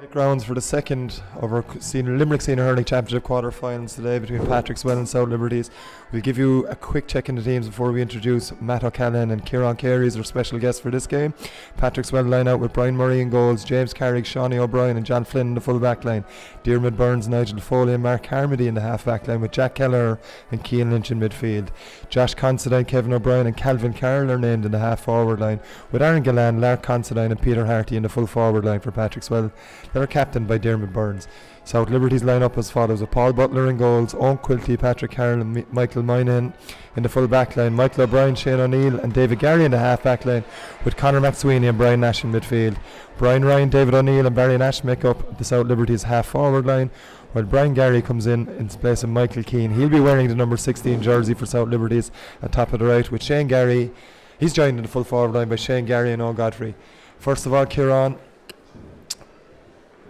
Grounds for the second of our Limerick Senior Hurling Championship quarter-finals today between Patrickswell and South Liberties. We'll give you a quick check in the teams before we introduce Matt O'Callaghan and Kieran Carey as our special guests for this game. Patrickswell line out with Brian Murray in goals, James Carrick, Shawnee O'Brien and John Flynn in the full back line, Diarmid Burns, Nigel Foley and Mark Carmody in the half back line with Jack Kelleher and Cian Lynch in midfield. Josh Considine, Kevin O'Brien and Calvin Carroll are named in the half forward line with Aaron Gillan, Lark Considine and Peter Harty in the full forward line for Patrickswell. They're captained by Diarmid Burns. South Liberties line up as follows with Paul Butler in goals, Owen Quilty, Patrick Carroll and Michael Moynihan in the full back line, Michael O'Brien, Shane O'Neill and David Gary in the half back line with Conor McSweeney and Brian Nash in midfield. Brian Ryan, David O'Neill and Barry Nash make up the South Liberties half forward line, while Brian Gary comes in place of Michael Keane. He'll be wearing the number 16 jersey for South Liberties at top of the right with Shane Gary. He's joined in the full forward line by Shane Gary and Owen Godfrey. First of all, Kieran,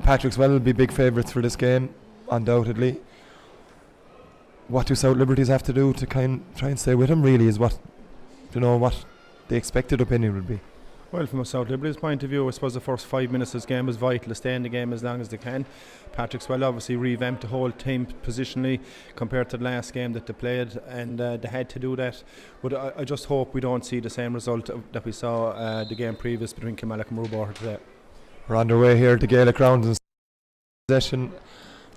Patrickswell will be big favourites for this game, undoubtedly. What do South Liberties have to do to try and stay with them, really, is what the expected opinion would be. Well, from a South Liberties point of view, I suppose the first 5 minutes of this game is vital to stay in the game as long as they can. Patrickswell obviously revamped the whole team positionally compared to the last game that they played, and they had to do that. But I just hope we don't see the same result that we saw the game previous between Kilmallock and Maroubor today. We're underway here at the Gaelic Grounds in possession.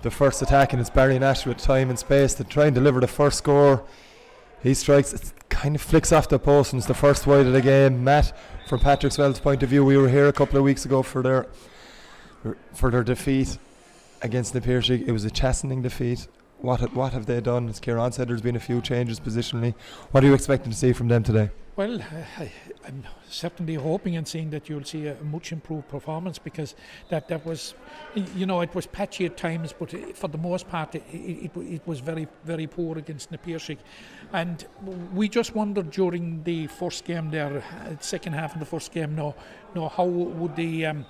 The first attack, and it's Barry Nash with time and space to try and deliver the first score. He strikes, it kind of flicks off the post, and it's the first wide of the game. Matt, from Patrickswell's point of view, we were here a couple of weeks ago for their defeat against Limerick. It was a chastening defeat. What have they done? As Kieran said, there's been a few changes positionally. What are you expecting to see from them today? Well, I'm certainly hoping and seeing that you'll see a much improved performance, because that was, it was patchy at times, but for the most part it was very, very poor against Limerick. And we just wondered during the first game there, second half of the first game, how would the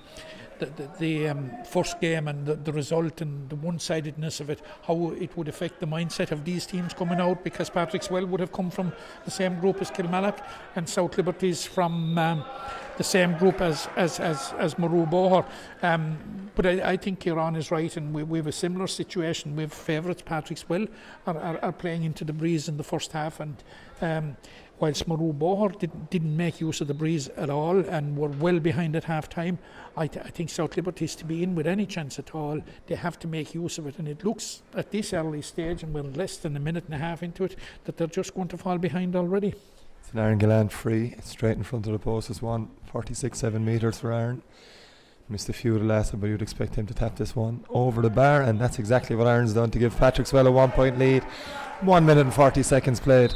first game and the result and the one-sidedness of it, how it would affect the mindset of these teams coming out, because Patrickswell would have come from the same group as Kilmallock and South Liberties from the same group as Maroubor. But I think Kieran is right, and we have a similar situation. We have favourites. Patrickswell are playing into the breeze in the first half, and whilst Maroubor didn't make use of the breeze at all and were well behind at half time, I think South Liberties, to be in with any chance at all, they have to make use of it. And it looks at this early stage, and we're less than a minute and a half into it, that they're just going to fall behind already. It's an Aaron Gillan free, straight in front of the post. It's 146.7 metres for Aaron. Missed a few of the last one, but you'd expect him to tap this one over the bar, and that's exactly what Aaron's done to give Patrickswell a 1 point lead. 1 minute and 40 seconds played.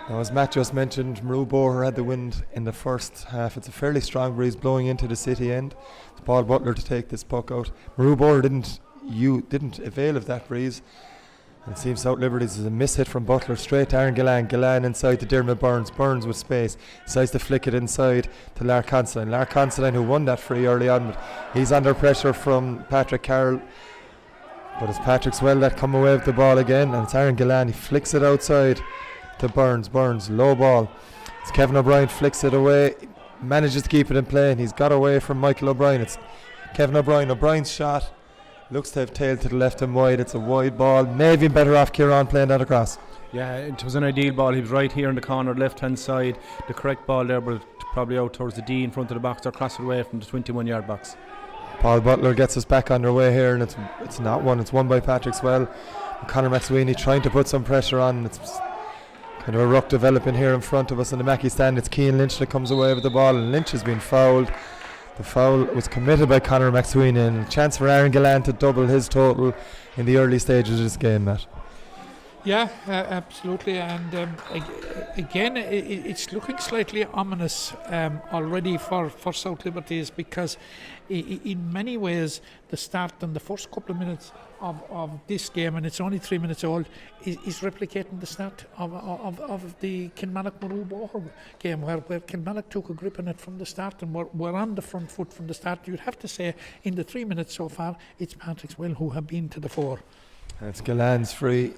Now, as Matt just mentioned, Maroubor had the wind in the first half. It's a fairly strong breeze blowing into the city end. It's Paul Butler to take this puck out. Maroubor didn't avail of that breeze. And it seems South Liberties is a miss hit from Butler straight to Aaron Gillan. Gillan inside to Diarmid Burns. Burns with space. Decides to flick it inside to Lark Considine. Lark Considine, who won that free early on, but he's under pressure from Patrick Carroll. But it's Patrickswell that come away with the ball again, and it's Aaron Gillan. He flicks it outside to Burns. Burns, low ball. It's Kevin O'Brien, flicks it away, manages to keep it in play, and he's got away from Michael O'Brien. It's Kevin O'Brien. O'Brien's shot looks to have tailed to the left and wide. It's a wide ball. Maybe been better off Kieran playing that across. Yeah, it was an ideal ball. He was right here in the corner, left hand side. The correct ball there, but probably out towards the D in front of the box, or cross it away from the 21-yard box. Paul Butler gets us back underway here, and it's not one. It's won by Patrickswell. Conor McSweeney trying to put some pressure on. It's kind of a ruck developing here in front of us in the Mackey stand. It's Cian Lynch that comes away with the ball, and Lynch has been fouled. The foul was committed by Conor McSweeney, and a chance for Aaron Gillan to double his total in the early stages of this game, Matt. Yeah, absolutely. And again, it's looking slightly ominous already for South Liberties, because in many ways the start and the first couple of minutes of this game, and it's only 3 minutes old, is replicating the start of the Kilmallock-Maroubor game, where Kilmallock took a grip on it from the start and were on the front foot from the start. You'd have to say in the 3 minutes so far, it's Patrickswell who have been to the fore. It's Gillan's free.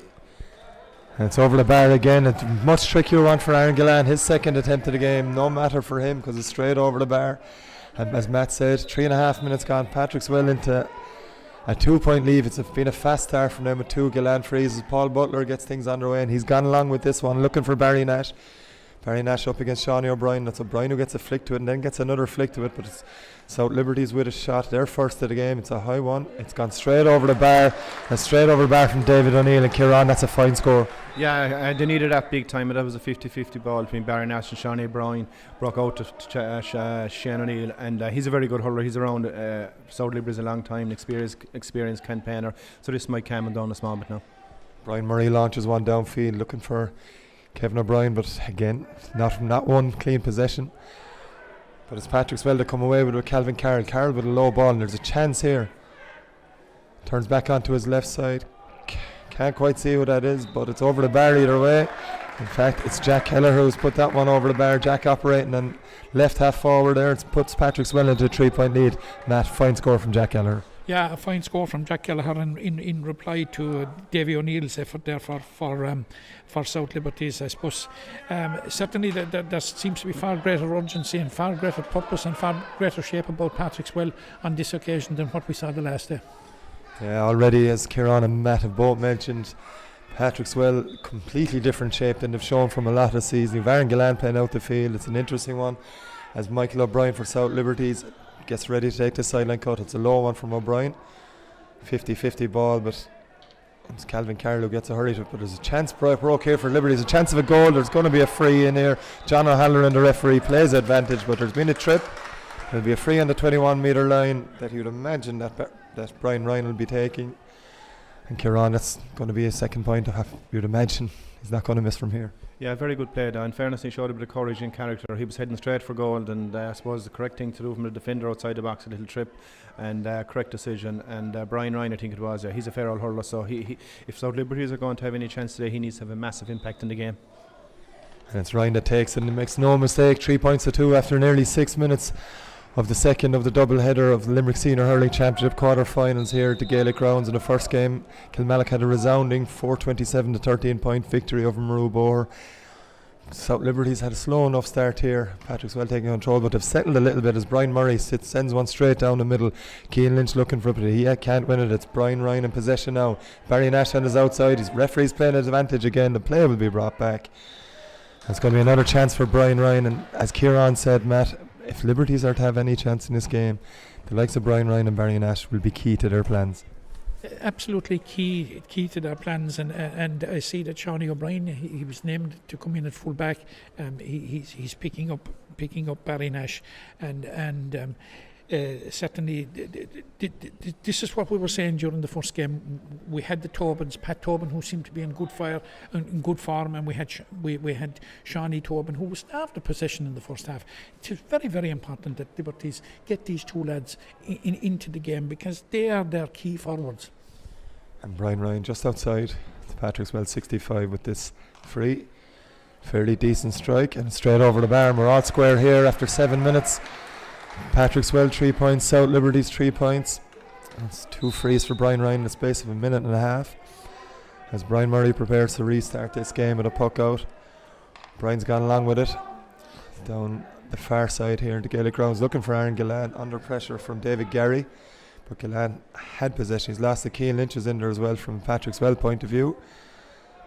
And it's over the bar again. It's a much trickier one for Aaron Gillan. His second attempt of the game, no matter for him, because it's straight over the bar. And as Matt said, 3.5 minutes gone. Patrickswell into a 2-point lead. It's been a fast start from them with 2 Gillan freezes. Paul Butler gets things underway, and he's gone along with this one, looking for Barry Nash. Barry Nash up against Shawnee O'Brien. That's O'Brien who gets a flick to it and then gets another flick to it, but it's South Liberties with a shot. Their first of the game. It's a high one. It's gone straight over the bar, and straight over the bar from David O'Neill and Kieran. That's a fine score. Yeah, they needed that big time. That was a 50-50 ball between Barry Nash and Shawnee O'Brien. Broke out to Shane O'Neill, and he's a very good hurler. He's around South Liberties a long time, experienced Ken Painter, so this might calm him down a small bit now. Brian Murray launches one downfield looking for Kevin O'Brien, but again, not one clean possession. But it's Patrickswell to come away with Calvin Carroll. Carroll with a low ball, and there's a chance here. Turns back onto his left side. Can't quite see who that is, but it's over the bar either way. In fact, it's Jack Keller who's put that one over the bar. Jack operating and left half forward there. It puts Patrickswell into a 3-point lead. Matt, fine score from Jack Keller. Yeah, a fine score from Jack Kelleher in reply to Davy O'Neill's effort there for South Liberties, I suppose. Certainly there seems to be far greater urgency and far greater purpose and far greater shape about Patrickswell on this occasion than what we saw the last day. Yeah, already, as Kieran and Matt have both mentioned, Patrickswell completely different shape than they've shown from a lot of the season. You've Aaron Gillan playing out the field. It's an interesting one as Michael O'Brien for South Liberties gets ready to take the sideline cut. It's a low one from O'Brien. 50-50 ball, but it's Calvin Carroll who gets a hurry to it. But there's a chance, broke here for Liberty. There's a chance of a goal. There's going to be a free in here. John O'Halloran, the referee, plays advantage, but there's been a trip. There'll be a free on the 21-metre line that you'd imagine that Brian Ryan will be taking. And Kieran, that's going to be a second point. You'd imagine he's not going to miss from here. Yeah, very good play. In fairness, he showed a bit of courage and character. He was heading straight for goal, and I suppose the correct thing to do from the defender outside the box, a little trip, and correct decision. And Brian Ryan, I think it was, he's a fair old hurler, so he if South Liberties are going to have any chance today, he needs to have a massive impact in the game. And it's Ryan that takes it, and he makes no mistake. 3 points to 2 after nearly 6 minutes of the second of the double header of the Limerick Senior Hurling Championship quarter-finals here at the Gaelic Grounds. In the first game, Kilmallock had a resounding 4-27 to 13-point victory over Marooboore. South Liberties had a slow enough start here. Patrickswell taking control, but they've settled a little bit as Brian Murray sends one straight down the middle. Cian Lynch looking for it, but he can't win it. It's Brian Ryan in possession now. Barry Nash on his outside. His referee's playing at advantage again. The play will be brought back. It's going to be another chance for Brian Ryan, and as Kieran said, Matt, if Liberties are to have any chance in this game, the likes of Brian Ryan and Barry Nash will be key to their plans. Absolutely key to their plans, and I see that Shawnee O'Brien, he was named to come in at full back. He's picking up Barry Nash, and certainly this is what we were saying during the first game. We had the Tobins, Pat Tobin, who seemed to be in good form, and we had Shawnee Tobin, who was after possession in the first half. It's very, very important that Liberties get these two lads into the game, because they are their key forwards. And Brian Ryan just outside the Patrickswell 65 with this free. Fairly decent strike, and straight over the bar. We're all square here after 7 minutes. Patrickswell 3 points, South Liberties 3 points. That's 2 frees for Brian Ryan in the space of a minute and a half as Brian Murray prepares to restart this game with a puck out. Brian's gone along with it down the far side here in the Gaelic Grounds, looking for Aaron Gillan, under pressure from David Gary, but Gillan had possession. He's lost the Cian Lynch is in there as well from Patrickswell point of view.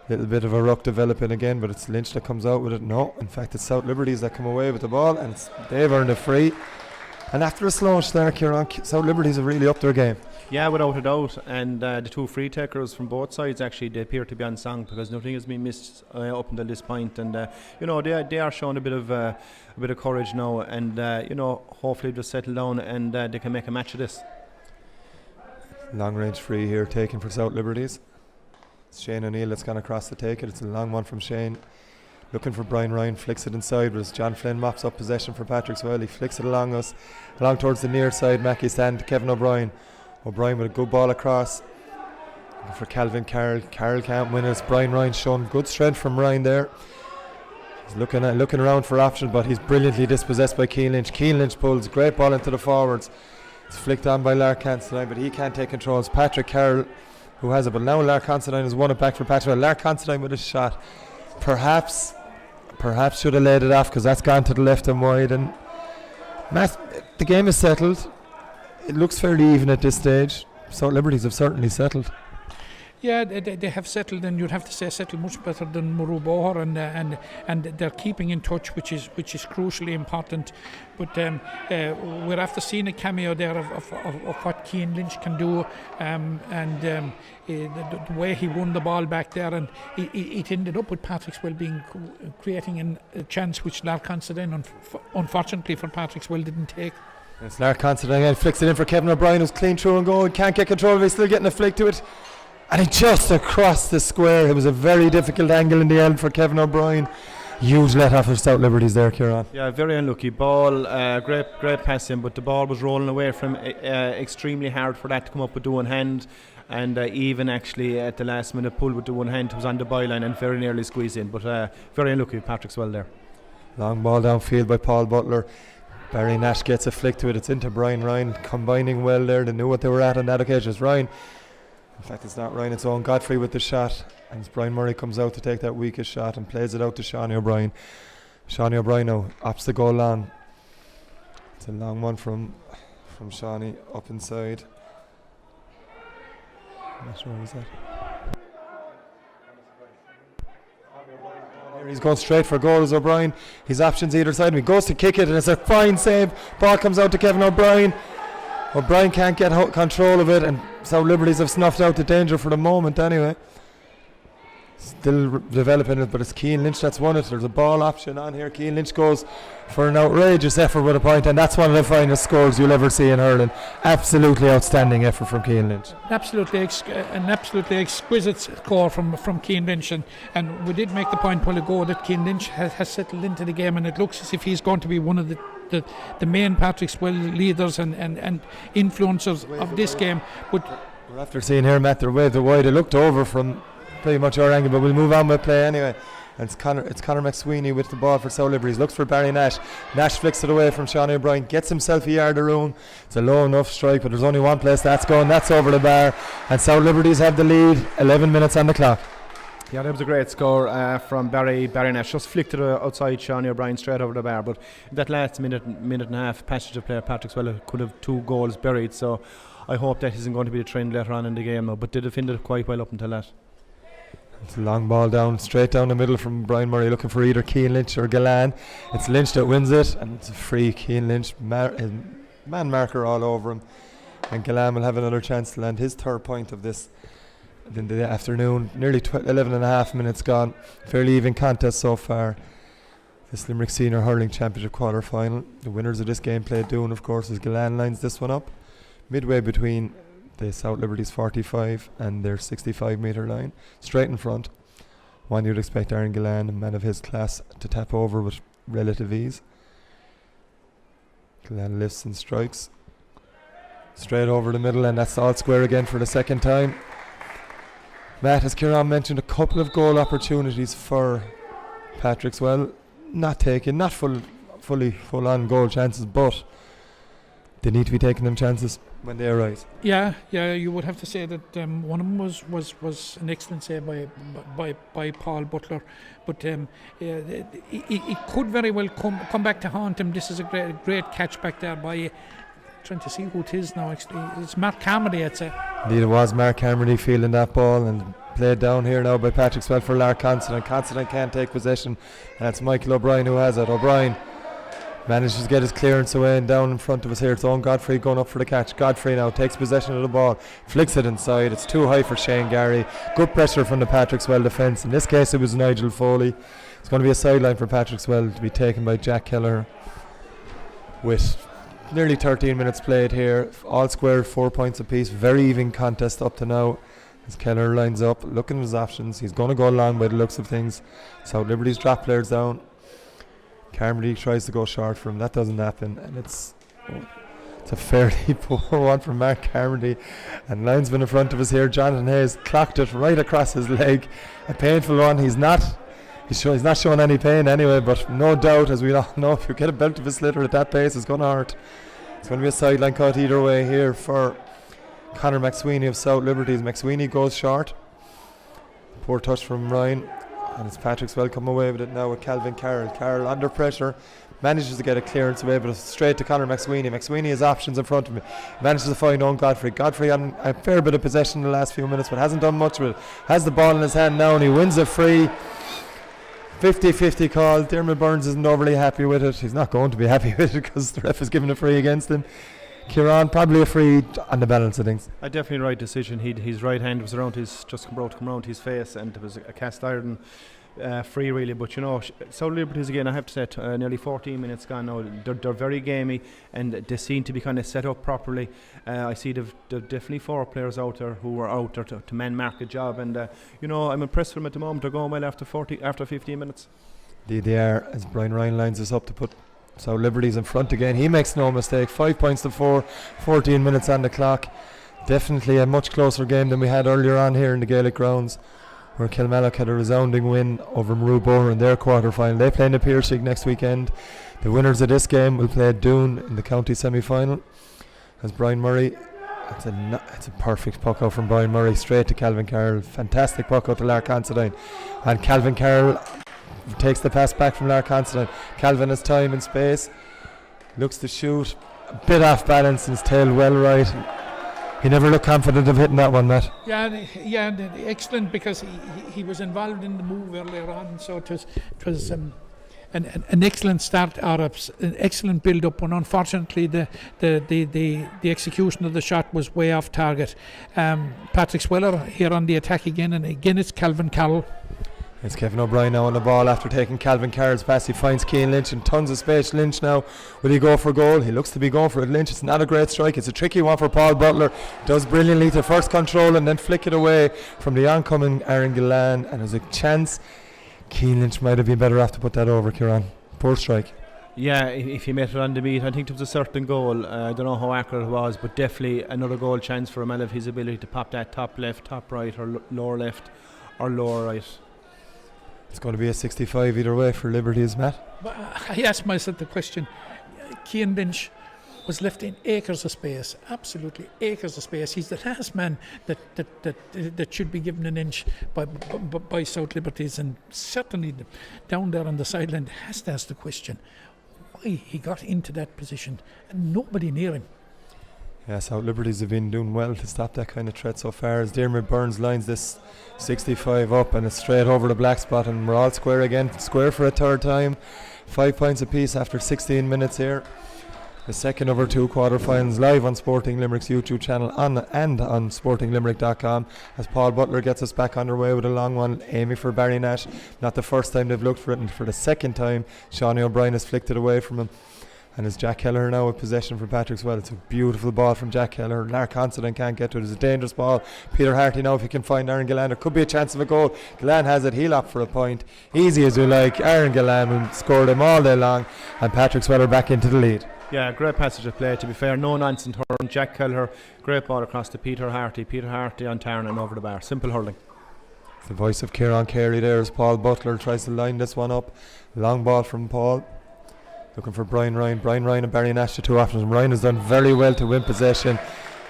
Little bit of a ruck developing again, but it's Lynch that comes out with it. No, in fact it's South Liberties that come away with the ball, and they've earned a free. And after a slow start, South Liberties have really upped their game. Yeah, without a doubt. And the 2 free takers from both sides, actually, they appear to be on song, because nothing has been missed up until this point. And they are showing a bit of courage now, and hopefully they'll settle down and they can make a match of this. Long range free here taken for South Liberties. It's Shane O'Neill that's gone across to take it. It's a long one from Shane. Looking for Brian Ryan, flicks it inside, but as John Flynn mops up possession for Patrickswell, he flicks it along towards the near side. Mackey stand to Kevin O'Brien. O'Brien with a good ball across. Looking for Calvin Carroll. Carroll can't win it. It's Brian Ryan showing good strength from Ryan there. He's looking around for option, but he's brilliantly dispossessed by Cian Lynch. Cian Lynch pulls great ball into the forwards. It's flicked on by Lark Considine, but he can't take control. It's Patrick Carroll who has it, but now Lark Considine has won it back for Patrick. Lark Considine with a shot. Perhaps should have laid it off, because that's gone to the left and wide, and Matt, the game is settled. It looks fairly even at this stage. South Liberties have certainly settled. Yeah, they have settled, and you'd have to say settled much better than Murray Boher, and they're keeping in touch, which is crucially important. But we're after seeing a cameo there of what Cian Lynch can do, and the way he won the ball back there, and it ended up with Patrickswell creating a chance which Lark Considine, unfortunately for Patrickswell, didn't take. It's Lark Considine again, flicks it in for Kevin O'Brien, who's clean through and goal. Can't get control of it, still getting a flick to it. And it just across the square. It was a very difficult angle in the end for Kevin O'Brien. Huge let off of South Liberties there, Kieran. Yeah, very unlucky ball. Great pass in, but the ball was rolling away from extremely hard for that to come up with the one hand. And even actually at the last minute pull with the one hand, was on the byline and very nearly squeezed in. But very unlucky, Patrickswell there. Long ball downfield by Paul Butler. Barry Nash gets a flick to it. It's into Brian Ryan, combining well there. They knew what they were at on that occasion. It's Ryan. In fact, it's not Ryan, it's Owen Godfrey with the shot. And Brian Murray comes out to take that weakest shot and plays it out to Shawnee O'Brien. Shawnee O'Brien now opts the goal on. It's a long one from Shawnee up inside. I'm not sure who's that. He's going straight for goals, O'Brien. His options either side of him. He goes to kick it, and it's a fine save. Ball comes out to Kevin O'Brien. O'Brien can't get control of it, and South Liberties have snuffed out the danger for the moment anyway. Still developing it, but it's Cian Lynch that's won it. There's a ball option on here. Cian Lynch goes for an outrageous effort with a point, and that's one of the finest scores you'll ever see in hurling. Absolutely outstanding effort from Cian Lynch. An absolutely exquisite score from Cian Lynch, and we did make the point while ago that Cian Lynch has settled into the game, and it looks as if he's going to be one of the main Patrickswell leaders and influencers of this game. But we're after seeing here, Matt, they're waved wide. They looked over from pretty much our angle, but we'll move on with play anyway. And it's Conor McSweeney with the ball for South Liberties. Looks for Barry Nash. Nash flicks it away from Shawnee O'Brien. Gets himself a yard of room. It's a low enough strike, but there's only one place that's going. That's over the bar. And South Liberties have the lead. 11 minutes on the clock. Yeah, that was a great score from Barry Nash. Just flicked it outside Shawnee O'Brien straight over the bar. But that last minute and a half passage of play, Patrickswell could have 2 goals buried. So I hope that isn't going to be the trend later on in the game now. But they defended quite well up until that. It's a long ball down, straight down the middle from Brian Murray, looking for either Cian Lynch or Galan. It's Lynch that wins it, and it's a free. Cian Lynch, man marker all over him. And Galan will have another chance to land his third point of this in the afternoon. Nearly 11 and a half minutes gone. Fairly even contest so far. This Limerick Senior Hurling Championship quarter final. The winners of this game played Doon, of course, as Galan lines this one up. Midway between the South Liberties 45 and their 65 metre line, straight in front. One you'd expect Aaron Gillan, a man of his class, to tap over with relative ease. Gillan lifts and strikes straight over the middle, and that's all square again for the second time. Matt, as Kieran mentioned, a couple of goal opportunities for Patrickswell, not taken, not full on goal chances, but they need to be taking them chances when they arise. Yeah, you would have to say that one of them was an excellent save by Paul Butler, but it could very well come back to haunt him. This is a great catch back there by, trying to see who it is now actually. It's Mark Carmody, I'd say. Indeed, it was Mark Carmody fielding that ball and played down here now by Patrickswell for Lark Considine. Considine can't take possession, and it's Michael O'Brien who has it. O'Brien manages to get his clearance away and down in front of us here. It's Owen Godfrey going up for the catch. Godfrey now takes possession of the ball, flicks it inside. It's too high for Shane Gary. Good pressure from the Patrickswell defence. In this case it was Nigel Foley. It's going to be a sideline for Patrickswell to be taken by Jack Keller with nearly 13 minutes played here. All square, 4 points apiece. Very even contest up to now. As Keller lines up, looking at his options. He's going to go long by the looks of things. South Liberty's drop players down. Carmody tries to go short for him. That doesn't happen, and it's a fairly poor one from Mark Carmody. And linesman in front of us here, Jonathan Hayes, clocked it right across his leg. A painful one. He's not showing any pain anyway, but no doubt, as we all know, if you get a belt of a sliotar at that pace, it's going to hurt. It's going to be a sideline cut either way here for Conor McSweeney of South Liberties. McSweeney goes short. Poor touch from Ryan. And it's Patrickswell come away with it now with Calvin Carroll. Carroll under pressure. manages to get a clearance away, but it's straight to Conor McSweeney. McSweeney has options in front of him, manages to find Owen Godfrey. Godfrey had a fair bit of possession in the last few minutes, but hasn't done much with it. Has the ball in his hand now, and he wins a free. 50-50 call. Dermot Burns isn't overly happy with it. He's not going to be happy with it because the ref has given a free against him. Kieran, probably a free on the balance of things. A definitely right decision. His right hand was around his, just about to come around his face, and it was a cast iron free really. But you know, South Liberties again, I have to say, nearly 14 minutes gone now. They're very gamey, and they seem to be kind of set up properly. I see they've definitely 4 players out there who are out there to man mark a job, and you know, I'm impressed with them at the moment. They're going well after 15 minutes. They are, as Brian Ryan lines us up to put South Liberties in front again. He makes no mistake. 5 points to 4, 14 minutes on the clock. Definitely a much closer game than we had earlier on here in the Gaelic grounds, where Kilmallock had a resounding win over Marubor in their quarter-final. They play in the Pearse League next weekend. The winners of this game will play Doon in the county semi-final. As Brian Murray, it's a perfect puck out from Brian Murray straight to Calvin Carroll. Fantastic puck out to Lark Considine, and Calvin Carroll takes the pass back from Lark Considine. Calvin has time and space, looks to shoot, a bit off balance, and his tail well right. He never looked confident of hitting that one, Matt. Excellent, because he was involved in the move earlier on, so it was an excellent start, or an excellent build up. And unfortunately, the execution of the shot was way off target. Patrickswell here on the attack again, and again it's Calvin Carroll. It's Kevin O'Brien now on the ball after taking Calvin Carroll's pass. He finds Cian Lynch in tons of space. Lynch now, will he go for goal? He looks to be going for it. Lynch, it's not a great strike. It's a tricky one for Paul Butler. Does brilliantly to first control and then flick it away from the oncoming Aaron Gillan. And there's a chance Cian Lynch might have been better off to put that over, Kieran. Poor strike. Yeah, if he made it on the beat, I think there was a certain goal. I don't know how accurate it was, but definitely another goal chance for him out of his ability to pop that top left, top right, or lower left, or lower right. It's going to be a 65 either way for Liberties, Matt. But I asked myself the question. Cian Lynch was left in acres of space, absolutely acres of space. He's the last man that should be given an inch by South Liberties, and certainly down there on the sideline has to ask the question why he got into that position and nobody near him. Yeah, South Liberties have been doing well to stop that kind of threat so far, as Dermot Burns lines this 65 up, and it's straight over the black spot, and we're all square again, square for a third time. 5 points apiece after 16 minutes here. The second of our 2 quarterfinals, live on Sporting Limerick's YouTube channel and on sportinglimerick.com, as Paul Butler gets us back underway with a long one, aiming for Barry Nash. Not the first time they've looked for it, and for the second time Shawnee O'Brien has flicked it away from him. And it's Jack Kelleher now with possession from Patrickswell. It's a beautiful ball from Jack Kelleher. Lark Considine can't get to it. It's a dangerous ball. Peter Harty now, if he can find Aaron Gillan, there could be a chance of a goal. Gillan has it. He'll opt for a point. Easy as we like. Aaron Gillan will score them all day long, and Patrickswell are back into the lead. Yeah, great passage of play, to be fair. No nonsense hurling. Jack Kelleher, great ball across to Peter Harty. Peter Harty on Tarn and over the bar. Simple hurling. It's the voice of Kieran Carey there as Paul Butler tries to line this one up. Long ball from Paul. Looking for Brian Ryan. Brian Ryan and Barry Nash, the 2 options. Ryan has done very well to win possession.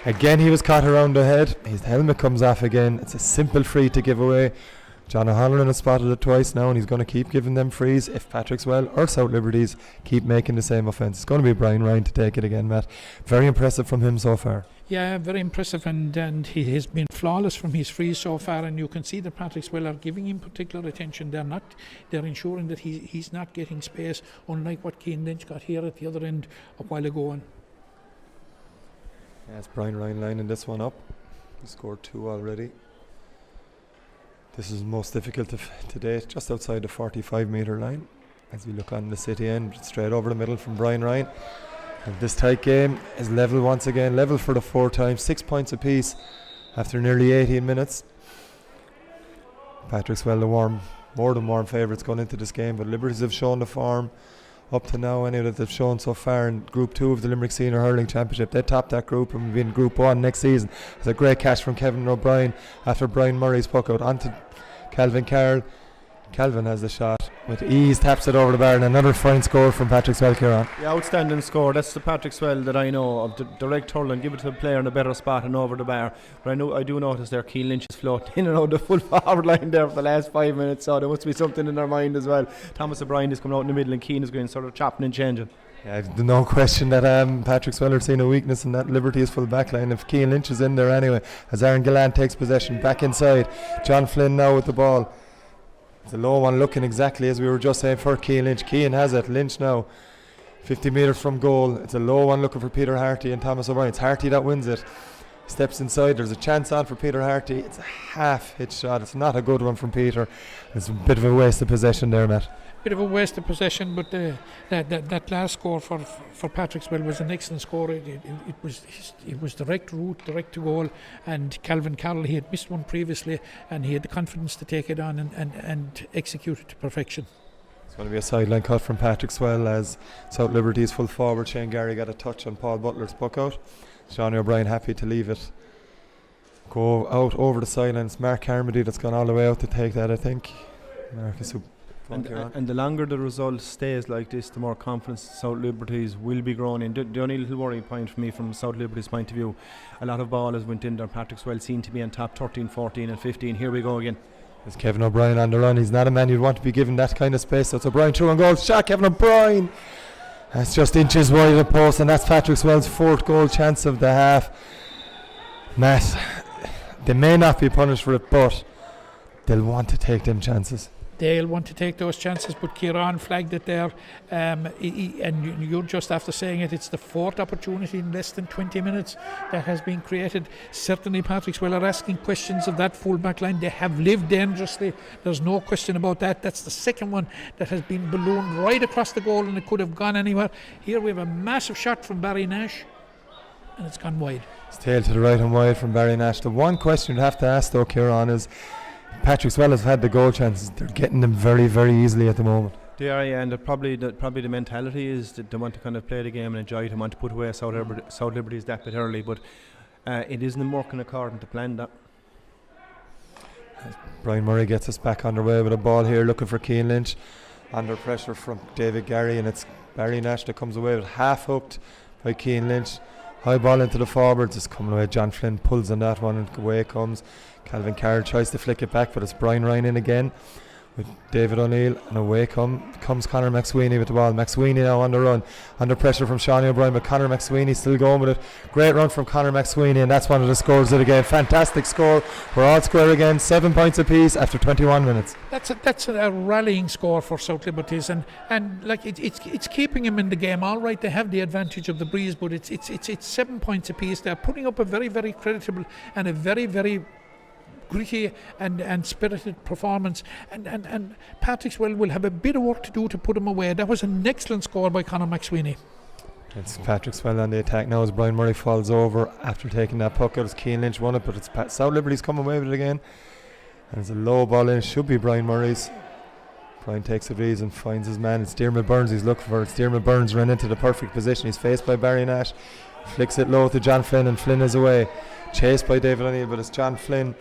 Again, he was caught around the head. His helmet comes off again. It's a simple free to give away. John O'Halloran has spotted it twice now, and he's going to keep giving them frees if Patrickswell or South Liberties keep making the same offence. It's going to be Brian Ryan to take it again, Matt. Very impressive from him so far. Yeah, very impressive, and he has been flawless from his frees so far, and you can see that Patrickswell are giving him particular attention. They're ensuring that he's not getting space, unlike what Cian Lynch got here at the other end a while ago. And it's Brian Ryan lining this one up. He scored 2 already. This is most difficult to date, just outside the 45-metre line. As we look on the city end, straight over the middle from Brian Ryan. And this tight game is level once again, level for the 4th time, 6 points apiece after nearly 18 minutes. Patrickswell, more than warm favourites going into this game, but Liberties have shown the form up to now anyway that they've shown so far in Group 2 of the Limerick Senior Hurling Championship. They topped that group and will be in Group 1 next season. It's a great catch from Kevin O'Brien after Brian Murray's puck out onto Calvin Carroll. Calvin has the shot. with ease taps it over the bar, and another fine score from Patrickswell, Kieran. The outstanding score. That's the Patrickswell that I know of. The direct hurling, give it to the player in a better spot and over the bar. But I do notice there Keane Lynch is floating in and out the full forward line there for the last 5 minutes, so there must be something in their mind as well. Thomas O'Brien is coming out in the middle and Keane is going sort of chopping and changing. Yeah, no question that Patrickswell are seeing a weakness in that Liberty's full back line. If Keane Lynch is in there anyway, as Aaron Gillan takes possession back inside. John Flynn now with the ball. It's a low one, looking exactly as we were just saying for Keane Lynch. Keane has it. Lynch now 50 metres from goal. It's a low one looking for Peter Harty and Thomas O'Brien. It's Harty that wins it. Steps inside. There's a chance on for Peter Harty. It's a half hit shot. It's not a good one from Peter. It's a bit of a waste of possession there, Matt. Bit of a waste of possession, but that last score for Patrickswell was an excellent score. It was direct route, direct to goal, and Calvin Carroll, he had missed one previously, and he had the confidence to take it on and execute it to perfection. It's going to be a sideline cut from Patrickswell as South Liberty's full forward Shane Gary got a touch on Paul Butler's puck out. Johnny O'Brien happy to leave it go out over the sideline. It's Mark Carmody that's gone all the way out to take that, I think. Marcus and the longer the result stays like this, the more confidence South Liberties will be growing in. The only little worry point for me from South Liberties' point of view, a lot of ballers went in there. Patrickswell seemed to be on top 13, 14 and 15. Here we go again. There's Kevin O'Brien on the run. He's not a man you'd want to be given that kind of space. So it's O'Brien through and goal. Shot Kevin O'Brien. That's just inches wide of the post, and that's Patrickswell's fourth goal chance of the half. Matt, they may not be punished for it, but they'll want to take them chances. They'll want to take those chances, but Kieran flagged it there, and you're just after saying it, it's the fourth opportunity in less than 20 minutes that has been created. Certainly Patrickswell are asking questions of that full back line. They have lived dangerously, there's no question about that. That's the second one that has been ballooned right across the goal, and it could have gone anywhere. Here we have a massive shot from Barry Nash, and it's gone wide. It's tailed to the right and wide from Barry Nash. The one question you'd have to ask though, Kieran, is Patrickswell has had the goal chances. They're getting them very, very easily at the moment. They are, yeah, and probably the mentality is that they want to kind of play the game and enjoy it and want to put away South Liberties that bit early, but it isn't working according to plan. That Brian Murray gets us back underway with a ball here, looking for Keane Lynch. Under pressure from David Gary, and it's Barry Nash that comes away with half hooked by Keane Lynch. High ball into the forwards, it's coming away. John Flynn pulls on that one and away it comes. Calvin Carroll tries to flick it back, but it's Brian Ryan in again with David O'Neill, and away comes Conor McSweeney with the ball. McSweeney now on the run, under pressure from Shawnee O'Brien, but Conor McSweeney still going with it. Great run from Conor McSweeney, and that's one of the scores of the game. Fantastic score. We're all square again, 7 points apiece after 21 minutes. That's a rallying score for South Liberties, and like it's keeping them in the game. All right, they have the advantage of the breeze, but it's 7 points apiece. They're putting up a very, very creditable and a very, very gritty and spirited performance, and Patrickswell will have a bit of work to do to put him away. That was an excellent score by Conor McSweeney. It's Patrickswell on the attack now as Brian Murray falls over after taking that puck out. As Keane Lynch won it, but it's South Liberty's come away with it again, and it's a low ball in. It should be Brian Murray's. Brian takes it easy and finds his man. It's Diarmuid Burns he's looking for. It's Diarmuid Burns ran into the perfect position. He's faced by Barry Nash, flicks it low to John Flynn, and Flynn is away, chased by David O'Neill, but it's John Flynn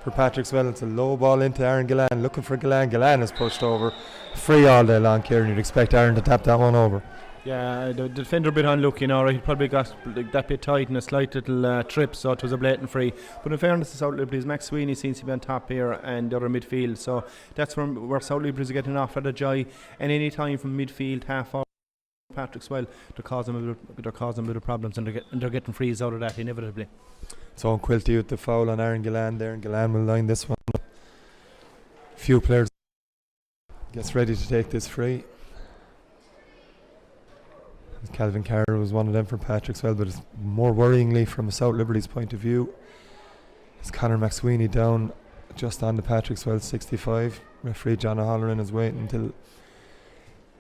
for Patrickswell. It's a low ball into Aaron Gillan, looking for Gillan. Gillan is pushed over. Free all day long, Kieran. You'd expect Aaron to tap that one over. Yeah, the defender a bit unlucky now, right? He probably got that bit tight in a slight little trip, so it was a blatant free. But in fairness to South Liberties, Max Sweeney seems to be on top here and the other midfield, so that's where South Liberties are getting off at a joy. And any time from midfield, half hour, Patrickswell, they're causing a bit of problems, and they're getting frees out of that inevitably. So Quilty with the foul on Aaron Gillan there, and Gillan will line this one up. Few players gets ready to take this free. Calvin Carroll was one of them for Patrickswell, but it's more worryingly from a South Liberties point of view. It's Conor McSweeney down just on the Patrickswell 65. Referee John O'Halloran is waiting until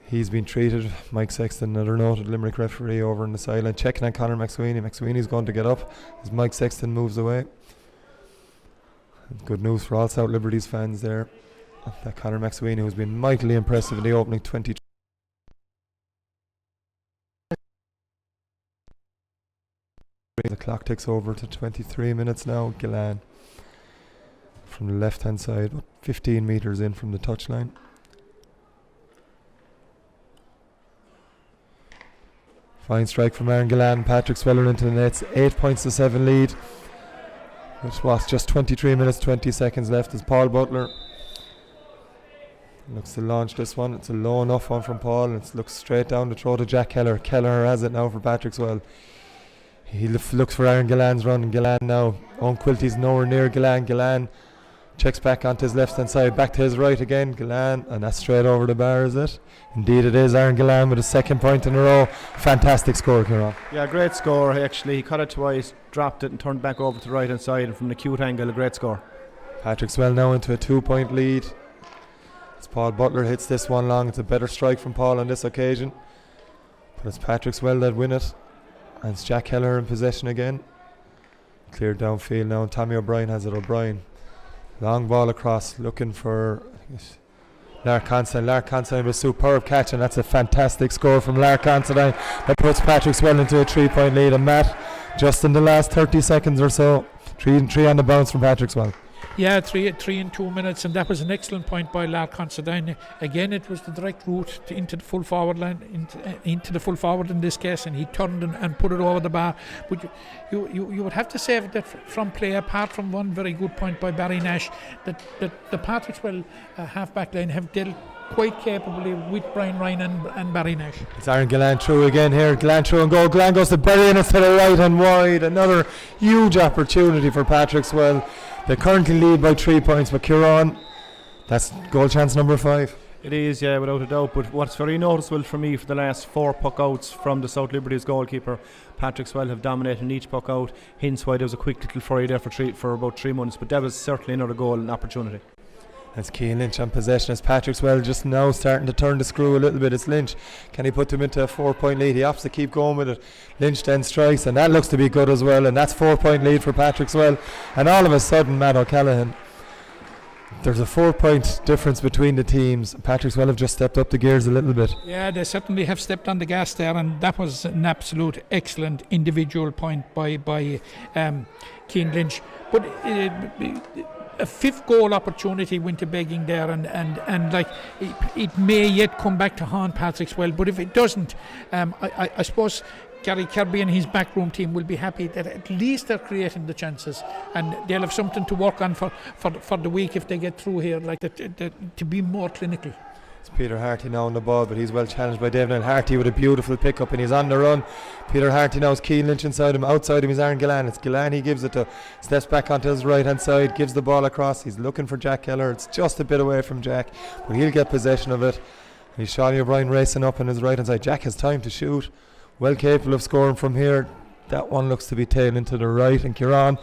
he's been treated. Mike Sexton, another noted Limerick referee, over on the sideline checking on Conor McSweeney. McSweeney's going to get up as Mike Sexton moves away. Good news for all South Liberties fans there, that Conor McSweeney, who's been mightily impressive in the opening 23. The clock ticks over to 23 minutes now. Gillan from the left hand side, about 15 metres in from the touchline. Fine strike from Aaron Gillan. Patrickswell into the nets. 8 points to 7 lead. Which was just 23 minutes 20 seconds left as Paul Butler looks to launch this one. It's a low enough one from Paul, and it looks straight down the throw to Jack Keller. Keller has it now for Patrickswell. He looks for Aaron Gillan's run, and Gillan now. Owen Quilty's nowhere near Gillan. Gillan checks back onto his left hand side, back to his right again. Gillan, and that's straight over the bar, is it? Indeed it is. Aaron Gillan with his second point in a row. Fantastic score, Kieran. Yeah, great score actually. He cut it twice, dropped it and turned back over to the right hand side, and from an acute angle, a great score. Patrickswell now into a 2-point lead. As Paul Butler hits this one long, it's a better strike from Paul on this occasion. But it's Patrickswell that win it. And it's Jack Keller in possession again. Cleared downfield now, and Tommy O'Brien has it. O'Brien. Long ball across, looking for Lark Considine. Lark Considine with a superb catch, and that's a fantastic score from Lark Considine. That puts Patrickswell into a 3-point lead. And Matt, just in the last 30 seconds or so, 3 on the bounce from Patrickswell. Yeah, 3 in 2 minutes, and that was an excellent point by Lark Considine. Again, it was the direct route into the full forward line, into the full forward in this case, and he turned and put it over the bar. But you would have to say that from play, apart from one very good point by Barry Nash, that the Patrickswell half-back line have dealt quite capably with Brian Ryan and Barry Nash. It's Aaron Gillan through again here. Gillan through and goal. Gillan goes to bury, and it's to the right and wide. Another huge opportunity for Patrickswell. They currently lead by 3 points, but Kieran, that's goal chance number 5. It is, yeah, without a doubt. But what's very noticeable for me for the last 4 puck outs from the South Liberties goalkeeper, Patrickswell have dominated in each puck out. Hence why there was a quick little flurry there for about 3 months. But that was certainly another goal and opportunity. That's Cian Lynch on possession as Patrickswell just now starting to turn the screw a little bit. It's Lynch. Can he put them into a 4-point lead? He opts to keep going with it. Lynch then strikes, and that looks to be good as well, and that's 4-point lead for Patrickswell. And all of a sudden, Matt O'Callaghan, there's a 4-point difference between the teams. Patrickswell have just stepped up the gears a little bit. Yeah, they certainly have stepped on the gas there, and that was an absolute excellent individual point by Cian Lynch. But a 5th goal opportunity went to begging there, and like it may yet come back to haunt Patrickswell, but if it doesn't, I suppose Gary Kirby and his backroom team will be happy that at least they're creating the chances, and they'll have something to work on for the week if they get through here, like to be more clinical. It's Peter Harty now on the ball, but he's well challenged by David, and Harty with a beautiful pick-up, and he's on the run. Peter Harty now is Cian Lynch inside him. Outside him is Aaron Gillan. It's Gillan he gives it to. Steps back onto his right hand side, gives the ball across. He's looking for Jack Keller. It's just a bit away from Jack, but he'll get possession of it. And he's Shawny O'Brien racing up on his right hand side. Jack has time to shoot. Well capable of scoring from here. That one looks to be tailing to the right, and Kieran,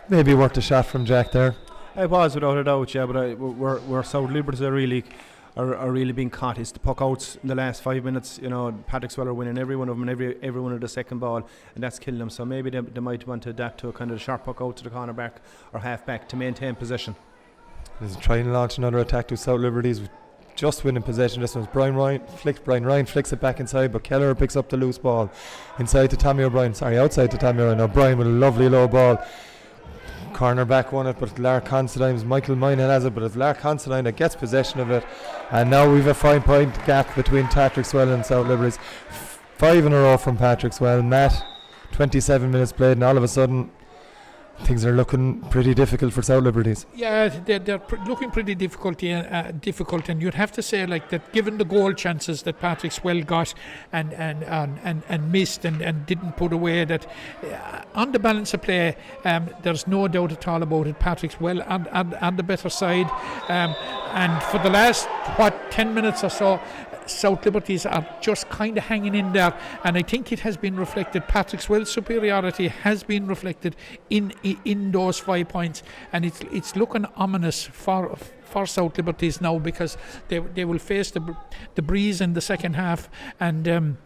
maybe worth a shot from Jack there. It was without a doubt, yeah, but we're South Liberties are really being caught. It's the puck outs in the last 5 minutes. You know, Patrickswell are winning every one of them, and every one of the second ball, and that's killing them. So maybe they might want to adapt to a kind of sharp puck out to the corner back or half back to maintain possession. He's trying to launch another attack to South Liberties. Just winning possession. This one's Brian Ryan flicks it back inside, but Keller picks up the loose ball outside to Tommy O'Brien. O'Brien with a lovely low ball. Corner back won it, but Lark Considine's Michael Moynihan has it, but it's Lark Considine that gets possession of it, and now we've a 5-point gap between Patrickswell and South Liberties. 5 in a row from Patrickswell. Matt, 27 minutes played, and all of a sudden things are looking pretty difficult for South Liberties. Yeah, they're looking pretty difficult, and you'd have to say like that, given the goal chances that Patrickswell got and missed and didn't put away, that on the balance of play, there's no doubt at all about it. Patrickswell on the better side, and for the last 10 minutes or so, South Liberties are just kind of hanging in there, and I think it has been reflected. Patrickswell's superiority has been reflected in those 5 points, and it's looking ominous for South Liberties now, because they will face the breeze in the second half, and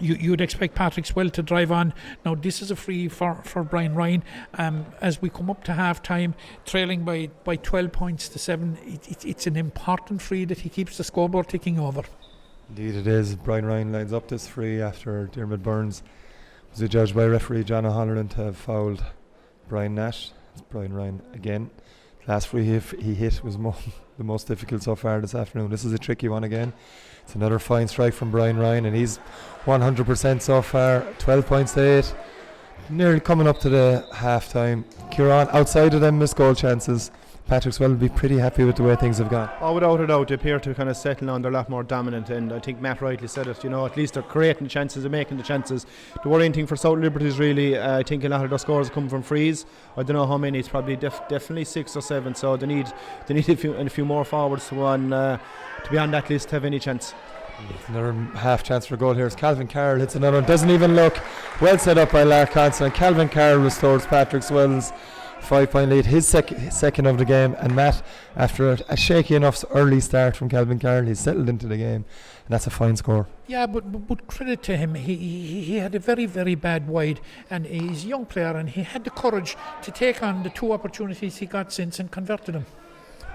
you'd expect Patrickswell to drive on. Now this is a free for Brian Ryan as we come up to half time, trailing by 12 points to 7. It's an important free that he keeps the scoreboard ticking over. Indeed it is. Brian Ryan lines up this free after Dermot Burns was adjudged by referee John O'Halloran to have fouled Brian Nash. It's Brian Ryan again. Last free he hit was the most difficult so far this afternoon. This is a tricky one again. It's another fine strike from Brian Ryan, and he's 100% so far. 12 points to 8. Nearly coming up to the half time. Kieran, outside of them missed goal chances, Patrickswell will be pretty happy with the way things have gone. Oh, without a doubt, they appear to kind of settle on. They're a lot more dominant, and I think Matt rightly said it. At least they're creating the chances and making the chances. The worrying thing for South Liberties, really, I think a lot of their scores come from frees. I don't know how many. It's probably definitely 6 or 7. So they need a few more forwards to be on that list to have any chance. Another half chance for goal here is Calvin Carroll hits another one. Doesn't even look. Well set up by Lark Constant. Calvin Carroll restores Patrickswell's 5-point lead, his second of the game. And Matt, after a shaky enough early start from Calvin Carroll, he's settled into the game, and that's a fine score. Yeah, but credit to him. He had a very, very bad wide, and he's a young player, and he had the courage to take on the 2 opportunities he got since and converted them.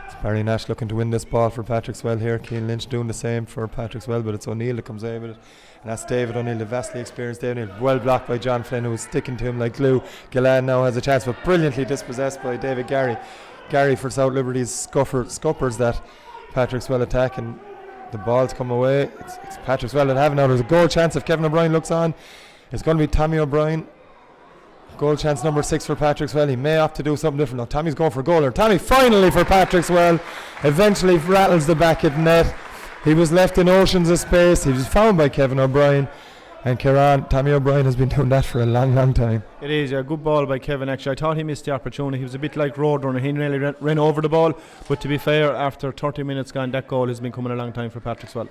It's Barry Nash looking to win this ball for Patrickswell here. Keane Lynch doing the same for Patrickswell, but it's O'Neill that comes out with it. And that's David O'Neill, the vastly experienced David O'Neill. Well blocked by John Flynn, who was sticking to him like glue. Gillan now has a chance, but brilliantly dispossessed by David Gary. Gary for South Liberties scuppers that Patrickswell attack, and the ball's come away. It's Patrickswell that have now. There's a goal chance if Kevin O'Brien looks on. It's going to be Tommy O'Brien. Goal chance number 6 for Patrickswell. He may opt to do something different. Now Tommy's going for a goal. Tommy finally for Patrickswell eventually rattles the back of the net. He was left in oceans of space. He was found by Kevin O'Brien, and Tommy O'Brien has been doing that for a long, long time. It is a good ball by Kevin. Actually, I thought he missed the opportunity. He was a bit like Roadrunner. He nearly ran over the ball, but to be fair, after 30 minutes gone, that goal has been coming a long time for Patrickswell.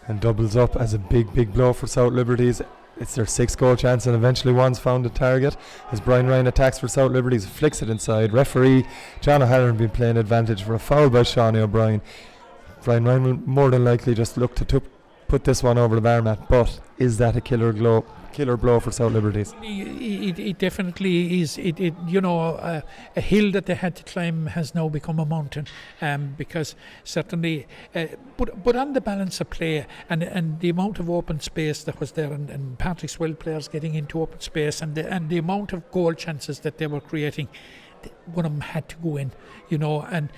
And doubles up as a big, big blow for South Liberties. It's their 6th goal chance, and eventually one's found a target as Brian Ryan attacks for South Liberties, flicks it inside. Referee John O'Halloran been playing advantage for a foul by Shawnee O'Brien. Brian Ryan will more than likely just look to put this one over the bar mat, but is that a killer blow for South Liberties? It definitely is. A hill that they had to climb has now become a mountain, because certainly, but on the balance of play and the amount of open space that was there, and Patrickswell players getting into open space, and the amount of goal chances that they were creating, one of them had to go in, and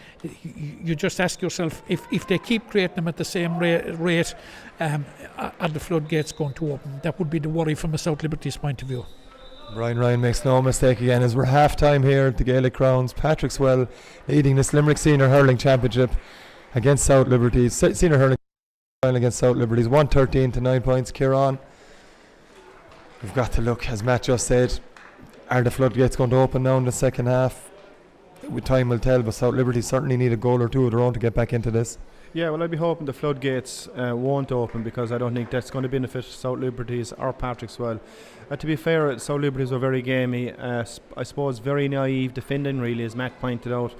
you just ask yourself, if they keep creating them at the same rate, are the floodgates going to open? That would be the worry from a South Liberties point of view. Brian Ryan makes no mistake again as we're half time here at the Gaelic Crowns. Patrickswell leading this Limerick Senior Hurling Championship against South Liberties. Senior Hurling against South Liberties, 113 to 9 points. Kieran, we've got to look, as Matt just said, are the floodgates going to open now in the second half? With time will tell, but South Liberties certainly need a goal or 2 of their own to get back into this. Yeah, well, I'd be hoping the floodgates won't open, because I don't think that's going to benefit South Liberties or Patrickswell. To be fair, South Liberties were very gamey. I suppose very naive defending, really, as Matt pointed out.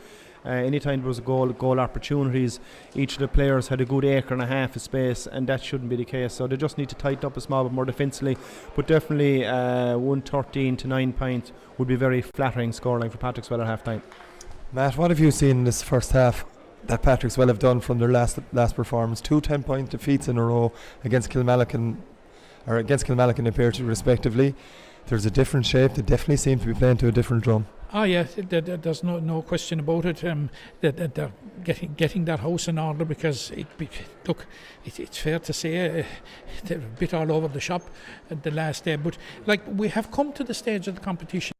Anytime there was goal opportunities, each of the players had a good acre and a half of space, and that shouldn't be the case. So they just need to tighten up a small bit more defensively. But definitely 113 to 9 points would be very flattering scoreline for Patrickswell at half time. Matt, what have you seen in this first half that Patrickswell have done from their last performance? 2 10-point defeats in a row against Kilmallock and Imperial respectively. There's a different shape. They definitely seem to be playing to a different drum. Oh yeah, there's no question about it. That they're getting that house in order, because it's fair to say they're a bit all over the shop at the last day. But like, we have come to the stage of the competition.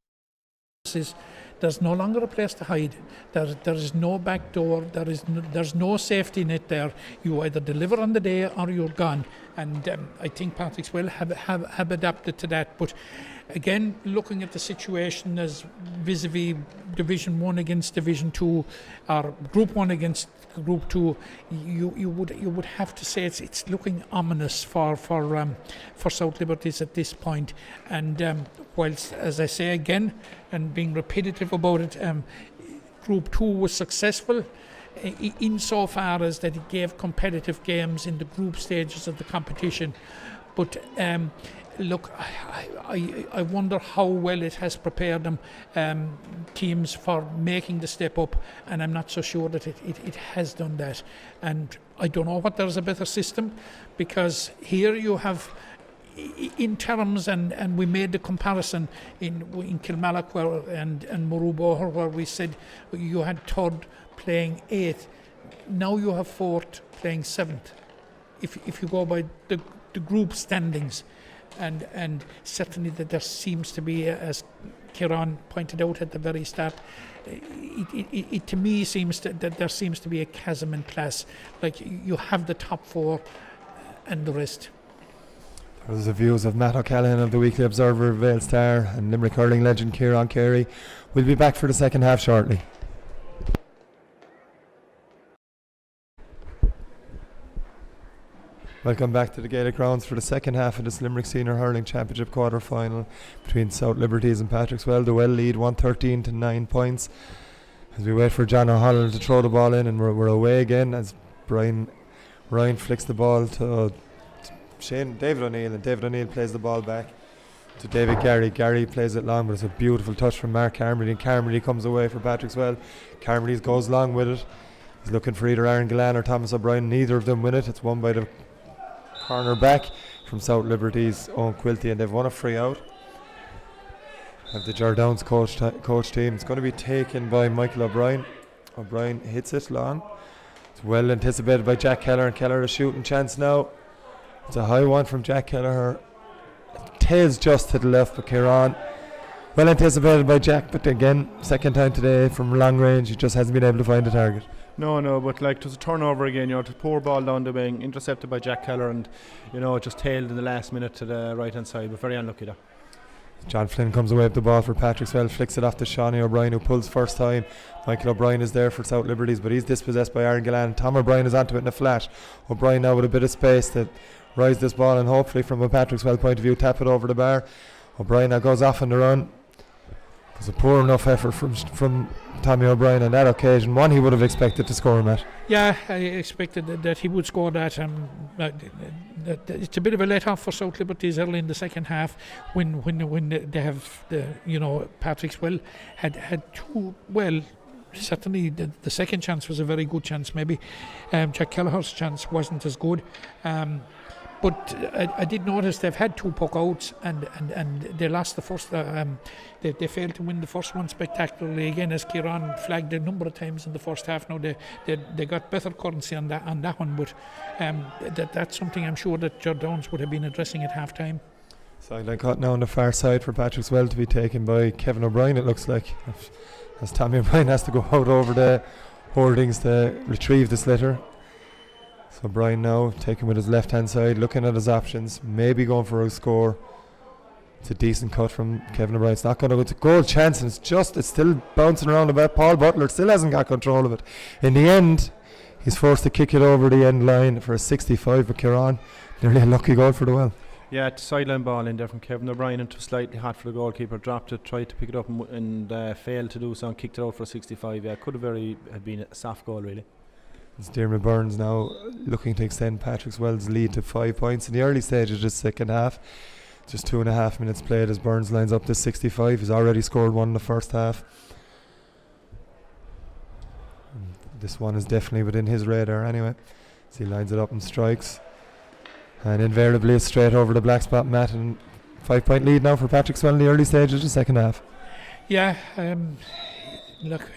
There's no longer a place to hide. There is no back door. There's no safety net there. You either deliver on the day or you're gone. And I think Patrickswell have adapted to that. But again, looking at the situation as vis-a-vis Division 1 against Division 2, or Group 1 against Group 2, you would have to say it's looking ominous for South Liberties at this point. And whilst, as I say again, and being repetitive about it, Group 2 was successful insofar as that it gave competitive games in the group stages of the competition. But look, I wonder how well it has prepared them, teams, for making the step up, and I'm not so sure that it has done that. And I don't know what there's a better system, because here you have in terms, and we made the comparison in Kilmallock and Maruboher, where we said you had third playing eighth. Now you have fourth playing seventh. If you go by the group standings, and certainly that there seems to be, as Kieran pointed out at the very start, it to me seems that there seems to be a chasm in class. Like you have the top four and the rest. There's the views of Matt O'Callaghan of the Weekly Observer, Vale Star, and Limerick hurling legend Kieran Carey. We'll be back for the second half shortly. Welcome back to the Gaelic Grounds for the second half of this Limerick Senior Hurling Championship quarter final between South Liberties and Patrickswell. The well lead 113 to 9 points as we wait for John O'Halloran to throw the ball in, and we're away again as Ryan flicks the ball to David O'Neill, and David O'Neill plays the ball back to David Gary. Gary plays it long, but it's a beautiful touch from Mark Carmody, and Carmody comes away for Patrickswell. Carmody goes long with it. He's looking for either Aaron Gillan or Thomas O'Brien. Neither of them win it. It's won by the corner back from South Liberties, Owen Quilty, and they've won a free out. Have the Jardowns coach team. It's going to be taken by Michael O'Brien. O'Brien hits it long. It's well anticipated by Jack Kelleher, and Kelleher a shooting chance now. It's a high one from Jack Kelleher. Tails just to the left, but Kieran. Well anticipated by Jack, but again, second time today from long range, he just hasn't been able to find a target. No, but like it was a turnover again, it was a poor ball down the wing, intercepted by Jack Keller, and it just tailed in the last minute to the right hand side, but very unlucky there. John Flynn comes away with the ball for Patrickswell, flicks it off to Shawnee O'Brien, who pulls first time. Michael O'Brien is there for South Liberties, but he's dispossessed by Aaron Gillan. Tom O'Brien is onto it in a flash. O'Brien now with a bit of space to rise this ball and hopefully from a Patrickswell point of view tap it over the bar. O'Brien now goes off on the run. It was a poor enough effort from Tommy O'Brien on that occasion. One he would have expected to score, Matt. Yeah, I expected that he would score that. It's a bit of a let off for South Liberties early in the second half when they have Patrickswell had two. Well, certainly the second chance was a very good chance. Maybe Jack Kelleher's chance wasn't as good. But I did notice they've had two puck outs and they lost the first. They failed to win the first one spectacularly again, as Kieran flagged a number of times in the first half. Now they got better currency on that one, but that's something I'm sure that Jardowns would have been addressing at half time. Sideline cut now on the far side for Patrickswell to be taken by Kevin O'Brien, it looks like, as Tommy O'Brien has to go out over the hoardings to retrieve the slitter. So Brian now taking with his left hand side, looking at his options, maybe going for a score. It's a decent cut from Kevin O'Brien. It's not going to go. It's a goal chance, and it's still bouncing around a bit. Paul Butler still hasn't got control of it. In the end, he's forced to kick it over the end line for a 65, but Kieran, nearly a lucky goal for the well. Yeah, sideline ball in there from Kevin O'Brien, and slightly hot for the goalkeeper. Dropped it, tried to pick it up and failed to do so, and kicked it out for a 65. Yeah, could have been a soft goal really. It's Dermot Burns now looking to extend Patrickswell's lead to 5 points in the early stages of this second half. Just 2.5 minutes played as Burns lines up to 65. He's already scored one in the first half. This one is definitely within his radar anyway. So he lines it up and strikes. And invariably it's straight over the black spot mat, and 5 point lead now for Patrickswell in the early stages of the second half. Yeah, look,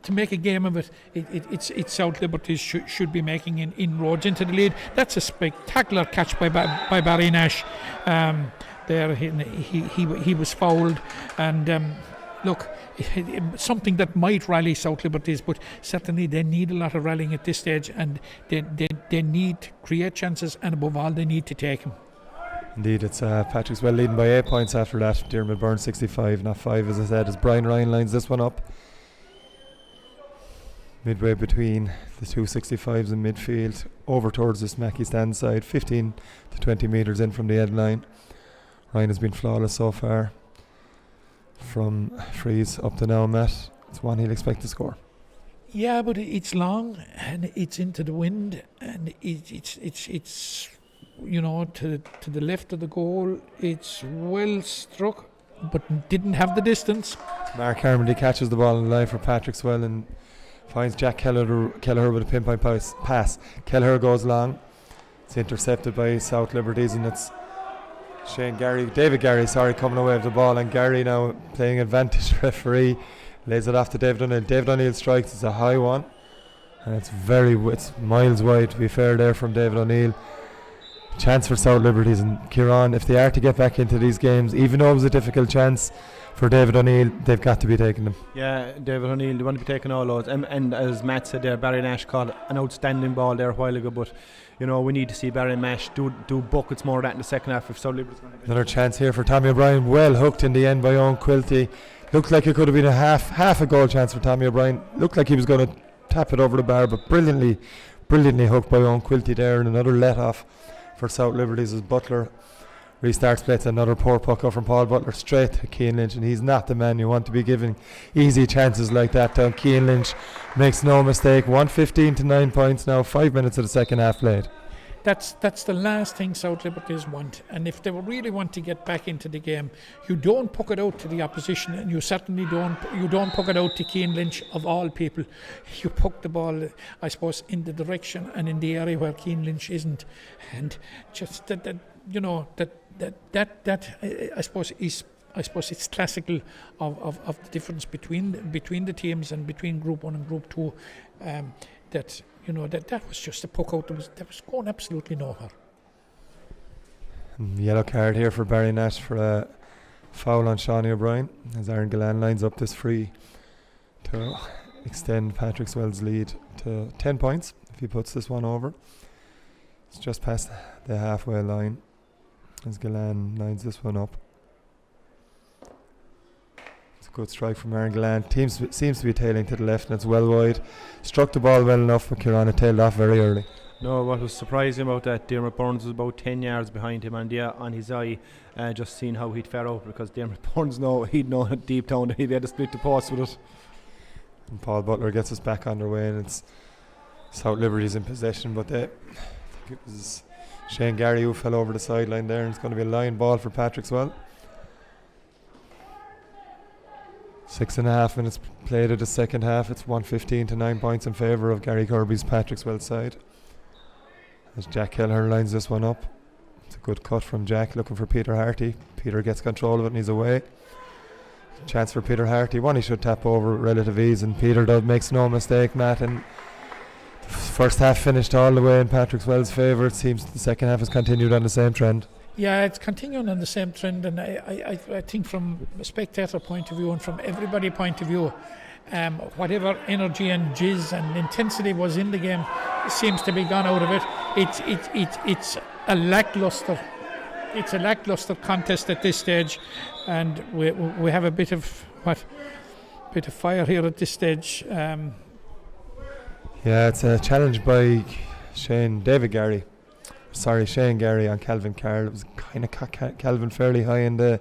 to make a game of it, it's South Liberties should be making inroads into the lead. That's a spectacular catch by Barry Nash. There he was fouled, and look, something that might rally South Liberties, but certainly they need a lot of rallying at this stage, and they need to create chances, and above all they need to take them. Indeed, it's Patrickswell leading by 8 points after that. Dermot Burns 65, not 5 as I said, as Brian Ryan lines this one up. Midway between the two 65s in midfield, over towards this Mackey stand side, 15 to 20 metres in from the end line. Ryan has been flawless so far. From frees up to now, Matt, it's one he'll expect to score. Yeah, but it's long and it's into the wind, and it's to the left of the goal. It's well struck, but didn't have the distance. Mark Harmony catches the ball in line for Patrickswell, and Finds Jack Kelleher with a pinpoint pass. Kelleher goes long. It's intercepted by South Liberties, and it's David Gary, coming away with the ball, and Gary now playing advantage referee lays it off to David O'Neill. David O'Neill strikes. It's a high one, and it's miles wide, to be fair, there from David O'Neill. Chance for South Liberties, and Kieran, if they are to get back into these games, even though it was a difficult chance for David O'Neill, they've got to be taking them. Yeah, David O'Neill, they want to be taking all those. And as Matt said there, Barry Nash called an outstanding ball there a while ago, but we need to see Barry Nash do buckets more of that in the second half if South Liberties going to get another chance here for Tommy O'Brien, well hooked in the end by Owen Quilty. Looked like it could have been a half a goal chance for Tommy O'Brien. Looked like he was going to tap it over the bar, but brilliantly hooked by Owen Quilty there, and another let off for South Liberties as Butler restarts play. It's another poor puck out from Paul Butler straight to Cian Lynch, and he's not the man you want to be giving easy chances like that down. Cian Lynch makes no mistake. 115 to 9 points now, 5 minutes of the second half played. That's the last thing South Liberties want, and if they really want to get back into the game, you don't puck it out to the opposition, and you certainly don't puck it out to Cian Lynch of all people. You puck the ball, I suppose, in the direction and in the area where Cian Lynch isn't, and just that I suppose it's classical of the difference between the teams and between Group 1 and Group 2. That was just a puck out that was going absolutely nowhere. Yellow card here for Barry Nash for a foul on Shawnee O'Brien as Aaron Gillan lines up this free to extend Patrickswell's lead to 10 points if he puts this one over. It's just past the halfway line as Gillan lines this one up. Good strike from Aaron Gillan. Team seems to be tailing to the left, and it's well wide. Struck the ball well enough, but Kieran had tailed off very early. No, what was surprising about that, Dermot Burns was about 10 yards behind him, and on his eye, just seeing how he'd fare out, because Dermot Burns he'd know deep down that he'd be able to split the post with it. And Paul Butler gets us back underway, and it's South Liberties in possession, but I think it was Shane Gary who fell over the sideline there, and it's going to be a line ball for Patrickswell. 6.5 minutes played of the second half. It's 115 to 9 points in favour of Gary Kirby's Patrickswell side. As Jack Kelleher lines this one up. It's a good cut from Jack, looking for Peter Harty. Peter gets control of it and he's away. Chance for Peter Harty. One he should tap over with relative ease, and Peter makes no mistake, Matt. And the first half finished all the way in Patrickswell's favour. It seems the second half has continued on the same trend. Yeah, it's continuing on the same trend, and I think from a spectator point of view and from everybody point of view, whatever energy and jizz and intensity was in the game seems to be gone out of it. It's a lackluster contest at this stage, and we have a bit of fire here at this stage. Yeah, it's a challenge by Shane Gary on Calvin Carroll. It was kind of caught Calvin fairly high in I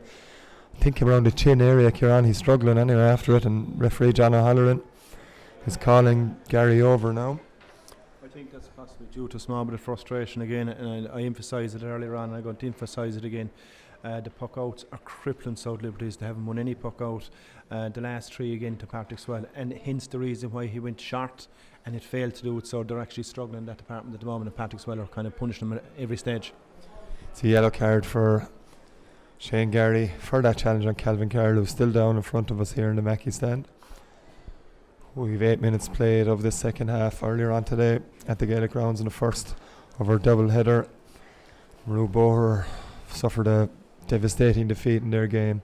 think around the chin area. Kieran, he's struggling anyway after it, and referee John O'Halloran is calling Gary over now. I think that's possibly due to a small bit of frustration again, and I emphasised it earlier on, and I'm going to emphasise it again. The puck outs are crippling South Liberties. They haven't won any puck out. The last 3 again to Patrickswell, and hence the reason why he went short and it failed to do it. So they're actually struggling in that department at the moment, and Patrickswell are kind of punishing them at every stage. It's a yellow card for Shane Gary for that challenge on Calvin Carroll, who's still down in front of us here in the Mackey stand. We've 8 minutes played of this second half earlier on today at the Gaelic grounds in the first of our double header. Maru Boher suffered a devastating defeat in their game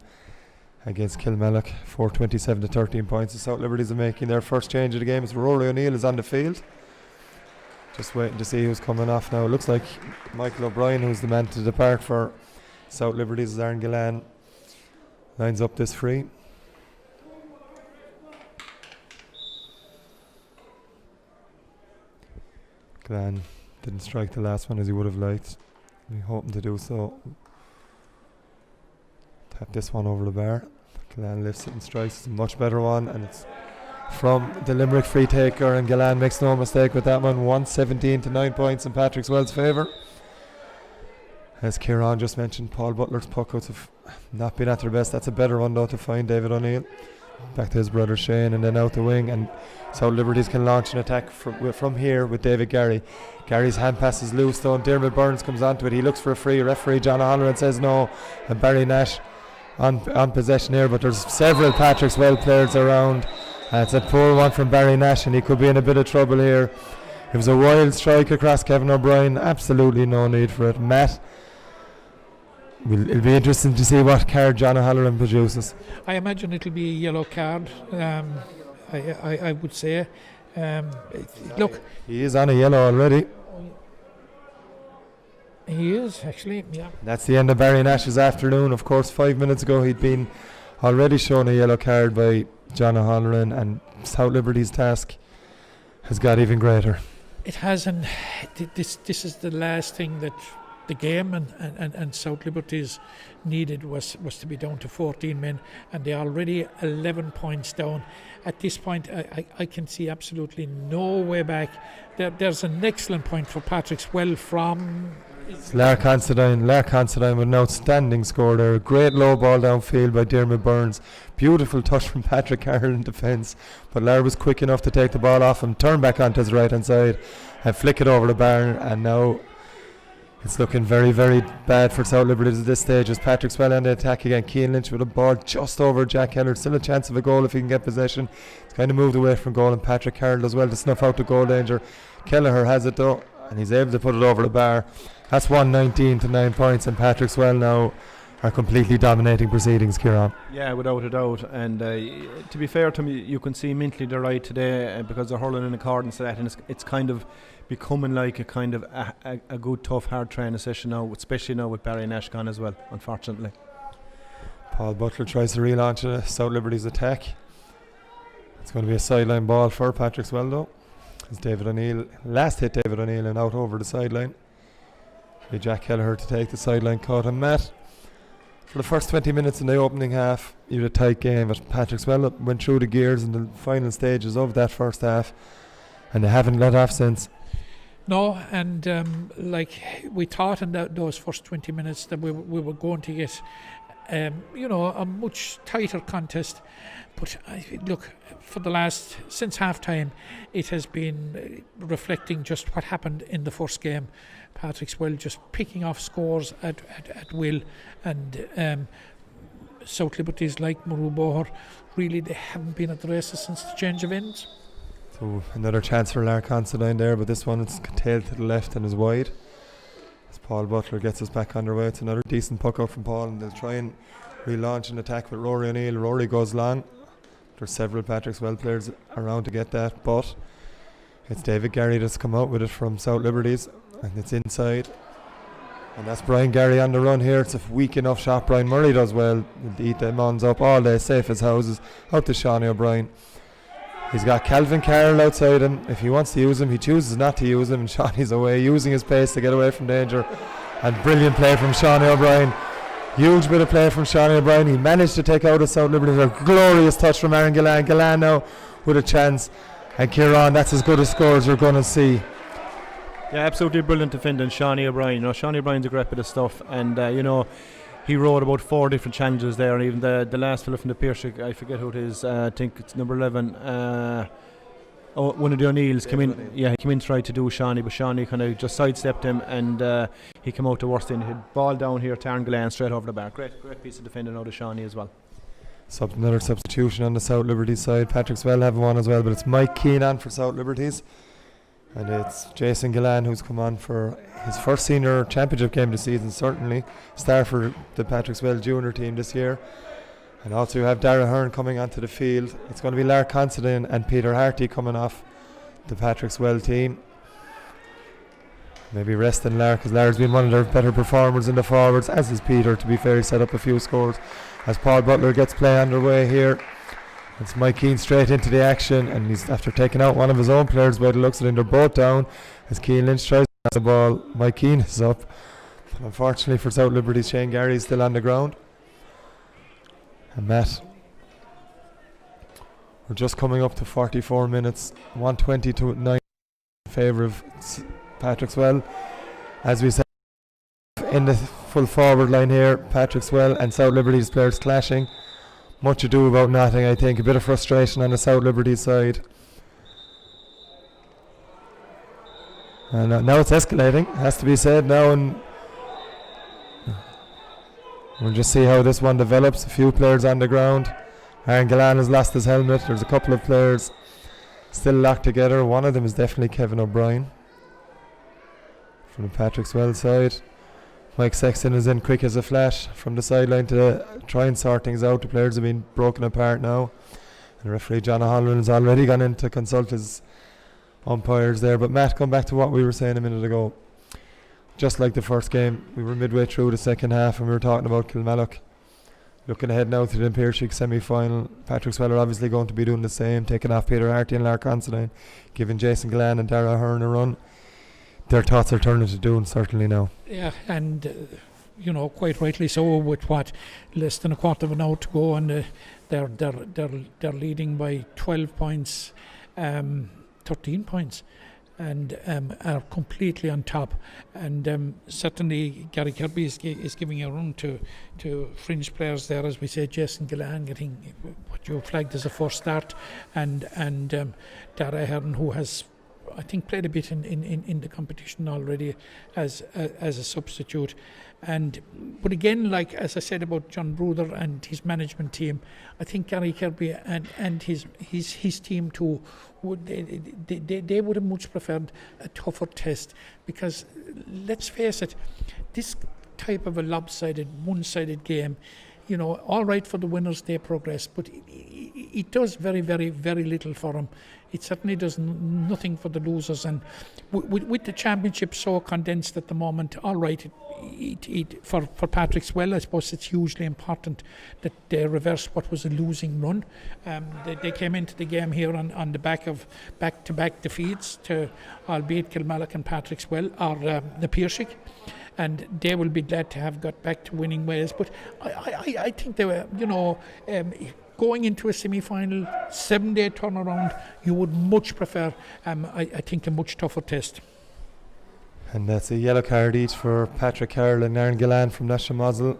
against Kilmallock, 427 to 13 points. The South Liberties are making their first change of the game as Rory O'Neill is on the field. Just waiting to see who's coming off now. It looks like Michael O'Brien, who's the man to depart for South Liberties, as Aaron Gillan lines up this free. Gillan didn't strike the last one as he would have liked. We're hoping to do so. Tap this one over the bar. Gillan lifts it and strikes. It's a much better one, and it's from the Limerick free taker, and Gillan makes no mistake with that one. 117 to 9 points in Patrickswell's favour. As Kieran just mentioned, Paul Butler's puckouts have not been at their best. That's a better one though to find David O'Neill. Back to his brother Shane, and then out the wing, and South Liberties can launch an attack from here with David Gary. Gary's hand pass is loose though, and Dermot Burns comes onto it. He looks for a free. Referee John O'Halloran says no, and Barry Nash on possession here, but there's several Patrickswell players around. It's a poor one from Barry Nash, and he could be in a bit of trouble here. It was a wild strike across Kevin O'Brien, absolutely no need for it. Matt, it'll be interesting to see what card John O'Halloran produces. I imagine it'll be a yellow card. I would say. Look, he is on a yellow already. He is actually, yeah. That's the end of Barry Nash's afternoon. Of course, 5 minutes ago he'd been already shown a yellow card by John O'Halloran, and South Liberty's task has got even greater. It has, and this is the last thing that the game and South Liberties needed was to be down to 14 men, and they're already 11 points down. At this point, I can see absolutely no way back. There's an excellent point for Patrickswell from... Lark Considine with an outstanding score there. A great low ball downfield by Dermot Burns. Beautiful touch from Patrick Carroll in defence, but Lark was quick enough to take the ball off him, turn back onto his right hand side and flick it over the bar, and now it's looking very, very bad for South Liberties at this stage as Patrickswell on the attack again. Cian Lynch with a ball just over Jack Keller. Still a chance of a goal if he can get possession. It's kind of moved away from goal, and Patrick Carroll does well to snuff out the goal danger. Kelleher has it though, and he's able to put it over the bar. That's 119 to 9 points, and Patrickswell now are completely dominating proceedings, Kieran. Yeah, without a doubt. And to be fair to me, you can see mentally they're right today because they're hurling in accordance to that, and it's kind of becoming like a kind of a good, tough, hard training session now, especially now with Barry Nash gone as well, unfortunately. Paul Butler tries to relaunch a South Liberties attack. It's going to be a sideline ball for Patrickswell though. As David O'Neill, last hit David O'Neill and out over the sideline. Jack Kelleher to take the sideline cut, and Matt, for the first 20 minutes in the opening half, you had a tight game, but Patrickswell went through the gears in the final stages of that first half, and they haven't let off since. No, and like we thought in those first 20 minutes that we were going to get a much tighter contest, but look, for the last, since half time, it has been reflecting just what happened in the first game. Patrickswell just picking off scores at will, and South Liberties, like Maru Boher, really they haven't been at the races since the change of ends. So another chance for Lark Considine there, but this one it's tailed to the left and is wide. As Paul Butler gets us back underway, it's another decent puck out from Paul, and they'll try and relaunch an attack with Rory O'Neill. Rory goes long. There's several Patrickswell players around to get that, but it's David Gary that's come out with it from South Liberties, and it's inside, and that's Brian Gary on the run here. It's a weak enough shot. Brian Murray does well to eat them ons up all day, safe as houses. Out to Shawnee O'Brien. He's got Calvin Carroll outside him. If he wants to use him, he chooses not to use him, and Shawnee's away, using his pace to get away from danger. And brilliant play from Shawnee O'Brien. Huge bit of play from Shawnee O'Brien. He managed to take out a South Liberties. A glorious touch from Aaron Gillan. Gillan now with a chance, and Kieran, that's as good a score as you're going to see. Yeah, absolutely brilliant defending, Shawnee O'Brien. Shawnee O'Brien's a great bit of stuff, and he rode about 4 different challenges there, and even the last fellow from the Pierce, I forget who it is, I think it's number 11, one of the O'Neills came in. Yeah, he came in to try to do Shawnee, but Shawnee kind of just sidestepped him, and he came out the worst in. He had ball down here to Aaron Gillan straight over the bar. Great piece of defending out of Shawnee as well. Another substitution on the South Liberties side. Patrickswell have one as well, but it's Mike Keane on for South Liberties. And it's Jason Gillan who's come on for his first senior championship game this season, certainly. Star for the Patrickswell junior team this year. And also you have Darragh Hearn coming onto the field. It's going to be Lark Considine and Peter Harty coming off the Patrickswell team. Maybe resting Lark, because Lark's been one of their better performers in the forwards, as is Peter. To be fair, he set up a few scores. As Paul Butler gets play underway here, it's Mike Keane straight into the action, and he's after taking out one of his own players by the looks of it. They're both down as Cian Lynch tries to pass the ball. Mike Keane is up, but unfortunately for South Liberties, Shane Gary is still on the ground. And Matt, we're just coming up to 44 minutes, 120 to 9 in favour of Patrickswell. As we said, in the full forward line here, Patrickswell and South Liberties players clashing. much ado about nothing, I think. A bit of frustration on the South Liberties side. And now it's escalating, has to be said now, and we'll just see how this one develops. A few players on the ground. Aaron Gillan has lost his helmet. There's a couple of players still locked together. One of them is definitely Kevin O'Brien from the Patrickswell side. Mike Sexton is in quick as a flash from the sideline to try and sort things out. The players have been broken apart now. And referee John O'Halloran has already gone in to consult his umpires there. But Matt, come back to what we were saying a minute ago. Just like the first game, we were midway through the second half and we were talking about Kilmallock. Looking ahead now to the Limerick semi-final, Patrickswell are obviously going to be doing the same, taking off Peter Harty and Lark Considine, giving Jason Gillan and Dara Hearn a run. Their thoughts are turning to doing certainly now. Yeah, and quite rightly so, with what less than a quarter of an hour to go, and they're leading by 12 points, 13 points, and are completely on top. And certainly Gary Kirby is giving a run to fringe players there, as we say. Jason Gillan getting what you flagged as a first start, and Dara Hearn, who has, I think, played a bit in the competition already as a substitute. But again, like as I said about John Bruder and his management team, I think Gary Kirby and his team too they would have much preferred a tougher test, because let's face it, this type of a lopsided, one-sided game, all right for the winners, they progress, but it does very, very, very little for them. It certainly does nothing for the losers. And with the championship so condensed at the moment, all right, for Patrickswell, I suppose it's hugely important that they reverse what was a losing run. They came into the game here on the back of back-to-back defeats to, albeit Kilmallock and Patrickswell, or the Piershick. And they will be glad to have got back to winning ways. But I think they were, going into a semi-final, 7-day turnaround, you would much prefer, I think, a much tougher test. And that's a yellow card each for Patrick Carroll and Aaron Gillan from National Muzzle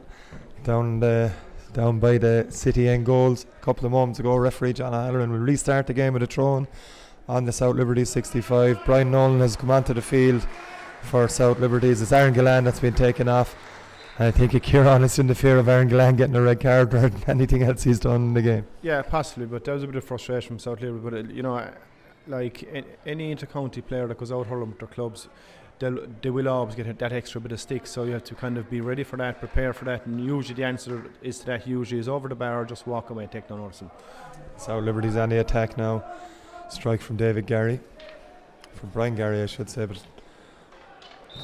down by the City end goals. A couple of moments ago, referee John O'Halloran will restart the game with a throw-in on the South Liberties 65. Brian Nolan has come onto the field for South Liberties. It's Aaron Gillan that's been taken off. And I think Kieran is in the fear of Aaron Gillan getting a red card or anything else he's done in the game. Yeah, possibly, but there was a bit of frustration from South Liberties. But like any inter-county player that goes out hurling with their clubs, they will always get that extra bit of stick, so you have to kind of be ready for that, prepare for that, and usually the answer is to that usually is over the bar or just walk away and take no notice. South Liberties on the attack now. Strike from David Gary, from Brian Gary I should say, but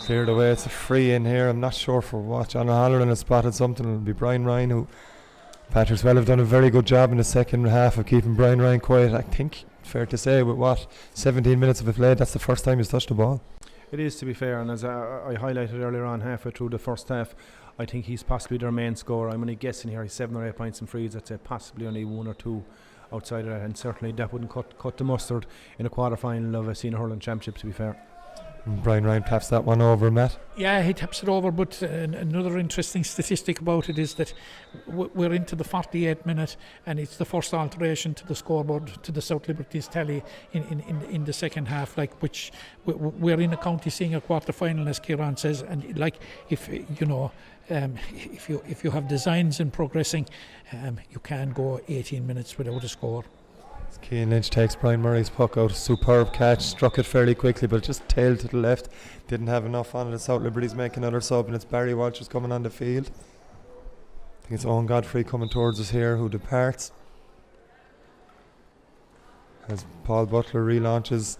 cleared away. It's a free in here, I'm not sure for what. John O'Halloran has spotted something. It'll be Brian Ryan, who Patrickswell have done a very good job in the second half of keeping Brian Ryan quiet. I think, fair to say, with 17 minutes of it played, that's the first time he's touched the ball. It is, to be fair, and as I highlighted earlier on, halfway through the first half, I think he's possibly their main scorer. I'm only guessing here he's 7 or 8 points in frees. I'd say possibly only 1 or 2 outside of that, and certainly that wouldn't cut the mustard in a quarter-final of a senior hurling championship, to be fair. Brian Ryan taps that one over, Matt. Yeah, he taps it over, but another interesting statistic about it is that we're into the 48th minute, and it's the first alteration to the scoreboard, to the South Liberties tally in the second half, which we're in a county senior quarter final, as Kieran says, and if you have designs in progressing, you can go 18 minutes without a score. Cian Lynch takes Brian Murray's puck out. Superb catch, struck it fairly quickly, but just tailed to the left. Didn't have enough on it. The South Liberties make another sub, and it's Barry Walsh who's coming on the field. I think it's Owen Godfrey coming towards us here, who departs as Paul Butler launches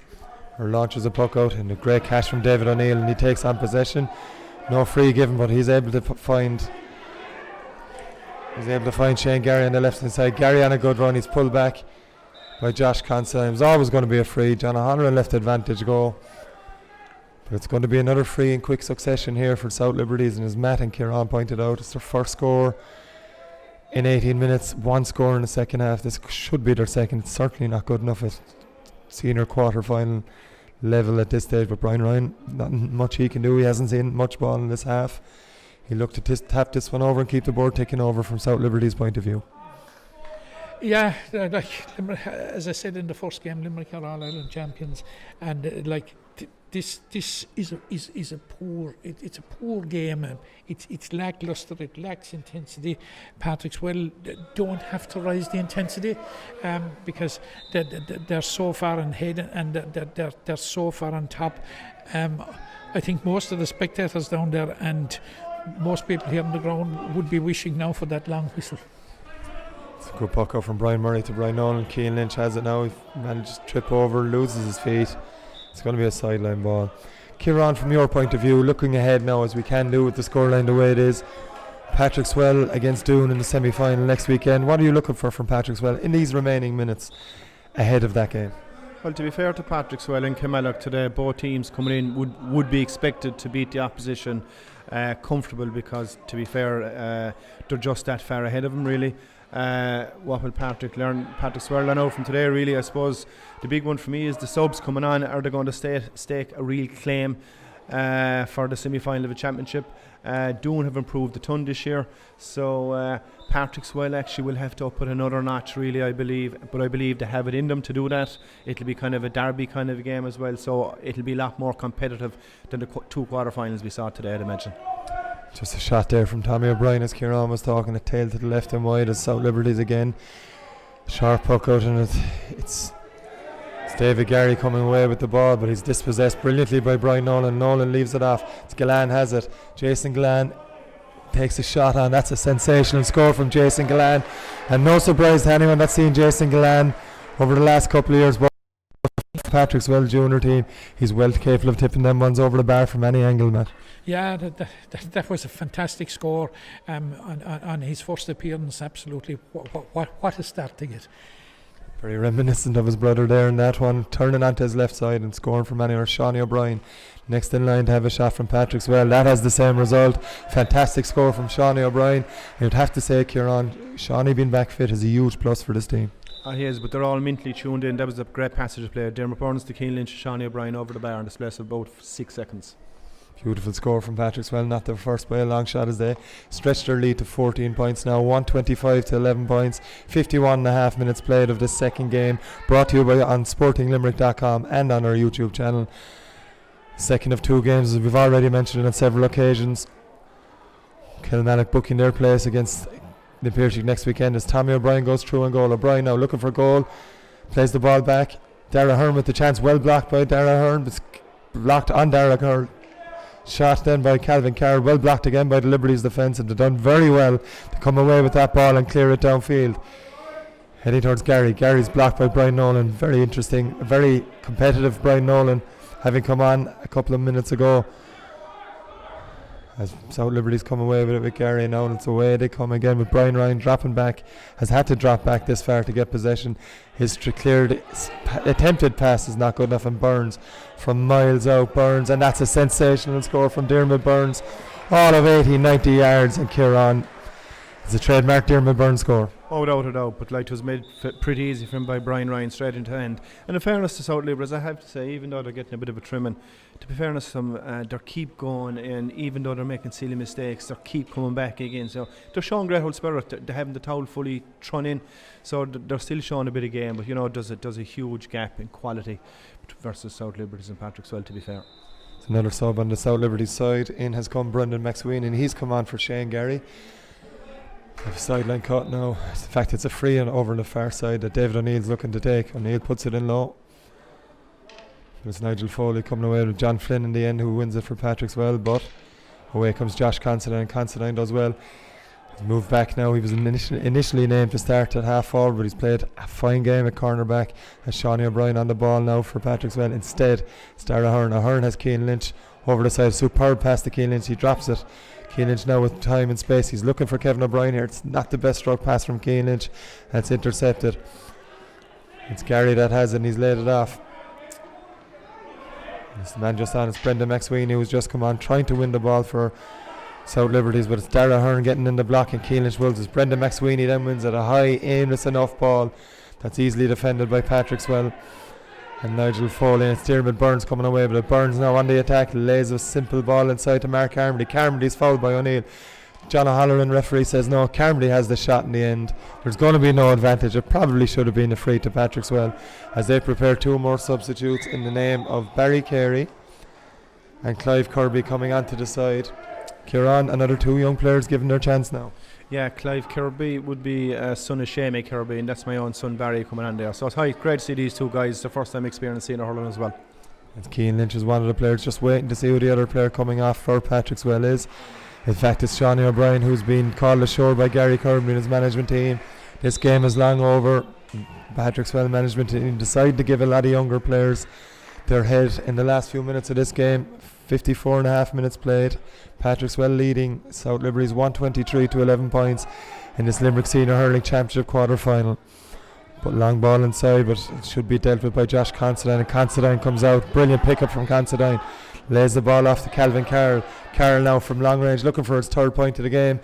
a puck out, and a great catch from David O'Neill, and he takes on possession. No free given, but he's able to find Shane Gary on the left hand side. Gary on a good run. He's pulled back by Josh Considine. It was always going to be a free. John O'Halloran left advantage goal, but it's going to be another free in quick succession here for South Liberties, and as Matt and Kieran pointed out, it's their first score in 18 minutes, 1 score in the second half. This should be their second. It's certainly not good enough at senior quarter final level at this stage, but Brian Ryan, not much he can do. He hasn't seen much ball in this half. He looked to tap this one over and keep the board ticking over from South Liberties' point of view. Yeah, as I said in the first game, Limerick are All Ireland champions, and this is a poor. It's a poor game. It's lackluster. It lacks intensity. Patrickswell don't have to rise the intensity because they're so far ahead and they're so far on top. I think most of the spectators down there and most people here on the ground would be wishing now for that long whistle. It's a good puck out from Brian Murray to Brian Nolan. Cian Lynch has it now. He manages to trip over, loses his feet. It's going to be a sideline ball. Kieran, from your point of view, looking ahead now as we can do with the scoreline the way it is, Patrickswell against Doon in the semi-final next weekend. What are you looking for from Patrickswell in these remaining minutes ahead of that game? Well, to be fair to Patrickswell and Kilmallock today, both teams coming in would be expected to beat the opposition comfortable because, to be fair, they're just that far ahead of them, really. What will Patrickswell learn out from today, really? I suppose the big one for me is the subs coming on. Are they going to stake a real claim for the semi-final of a championship? Doon have improved a ton this year, so Patrickswell actually will have to up it another notch, really, I believe. But I believe they have it in them to do that. It'll be kind of a derby kind of a game as well, so it'll be a lot more competitive than the two quarterfinals we saw today, I'd imagine. Just a shot there from Tommy O'Brien as Kieran was talking, a tail to the left and wide as South Liberties again. Sharp puck out, and it's David Gary coming away with the ball, but he's dispossessed brilliantly by Brian Nolan. Nolan leaves it off. Gillan has it. Jason Gillan takes a shot on. That's a sensational score from Jason Gillan, and no surprise to anyone that's seen Jason Gillan over the last couple of years. But Patrickswell junior team, he's well capable of tipping them ones over the bar from any angle, Matt. Yeah, that was a fantastic score on his first appearance. Absolutely, what a start to get. Very reminiscent of his brother there in that one, turning onto his left side and scoring from anywhere. Shawnee O'Brien next in line to have a shot from Patrickswell. That has the same result. Fantastic score from Shawnee O'Brien. You'd have to say, Kieran, Shawnee being back fit is a huge plus for this team. He is, but they're all mentally tuned in. That was a great passage of play. Dermot Burns to Cian Lynch, Shawnee O'Brien over the bar in the space of about 6 seconds. Beautiful score from Patrickswell, not the first by a long shot as they stretched their lead to 14 points now, 125 to 11 points, 51 and a half minutes played of this second game, brought to you on sportinglimerick.com and on our YouTube channel. Second of two games, as we've already mentioned on several occasions. Kilmallock booking their place against Limerick next weekend as Tommy O'Brien goes through and goal. O'Brien now looking for goal, plays the ball back. Dara Hearn with the chance, well blocked by Dara Hearn, but blocked on Dara Hearn. Shot then by Calvin Carroll, well blocked again by the Liberties defence, and they've done very well to come away with that ball and clear it downfield. Heading towards Gary. Gary's blocked by Brian Nolan. Very interesting, very competitive Brian Nolan, having come on a couple of minutes ago. As South Liberties come away with it with Gary now, and it's away they come again with Brian Ryan dropping back. Has had to drop back this far to get possession. His cleared attempted pass is not good enough, and Burns from miles out. Burns, and that's a sensational score from Dermot Burns. All of 80-90 yards, and Kieran, it's a trademark Dermot Burns score. Oh, without a doubt, but it was made pretty easy for him by Brian Ryan straight into end. And in fairness to South Liberties, I have to say, even though they're getting a bit of a trimming, to be fairness to them, they keep going, and even though they're making silly mistakes, they keep coming back again. So they're showing great old spirit. They haven't the towel fully thrown in, so they're still showing a bit of game. But there's a huge gap in quality versus South Liberties and Patrickswell, to be fair. It's another sub on the South Liberties side. In has come Brendan McSween, and he's come on for Shane Gary. A sideline cut now. In fact, it's a free and over on the far side that David O'Neill's looking to take. O'Neill puts it in low. There's Nigel Foley coming away with John Flynn in the end, who wins it for Patrickswell, but away comes Josh Considine, and Considine does well. He's moved back now. He was initially named to start at half forward, but he's played a fine game at cornerback. Has Shawnee O'Brien on the ball now for Patrickswell. Instead, it's Dara Hearn. Hearn has Cian Lynch over the side. Superb pass to Cian Lynch. He drops it. Cian Lynch now with time and space. He's looking for Kevin O'Brien here. It's not the best stroke pass from Cian Lynch. That's intercepted. It's Gary that has it, and he's laid it off. It's the man just on. It's Brendan McSween, who's just come on trying to win the ball for South Liberties, but it's Dara Hearn getting in the block, and Cian Lynch wills. It's Brendan McSweeney then wins at a high, aimless enough ball that's easily defended by Patrickswell and Nigel Foley. And it's Dermot Burns coming away, but Burns now on the attack, lays a simple ball inside to Mark Carmody. Carmody's fouled by O'Neill. John O'Halloran, referee, says no, Carmody has the shot in the end. There's going to be no advantage. It probably should have been a free to Patrickswell as they prepare 2 more substitutes in the name of Barry Carey and Clive Kirby coming onto the side. Kieran, another 2 young players given their chance now. Yeah, Clive Kirby would be son of Shamey Kirby, and that's my own son Barry coming on there. So it's great to see these 2 guys. It's the first time experiencing hurling as well. And Keane Lynch is one of the players, just waiting to see who the other player coming off for Patrickswell is. In fact, it's Johnny O'Brien who's been called ashore by Gary Kirby and his management team. This game is long over. Patrickswell management team decided to give a lot of younger players their head in the last few minutes of this game. 54.5 minutes played. Patrickswell leading South Liberties 123 to 11 points in this Limerick Senior Hurling Championship quarter final. But long ball inside, but it should be dealt with by Josh Considine, and Considine comes out. Brilliant pickup from Considine. Lays the ball off to Calvin Carroll. Carroll now from long range looking for his 3rd point of the game.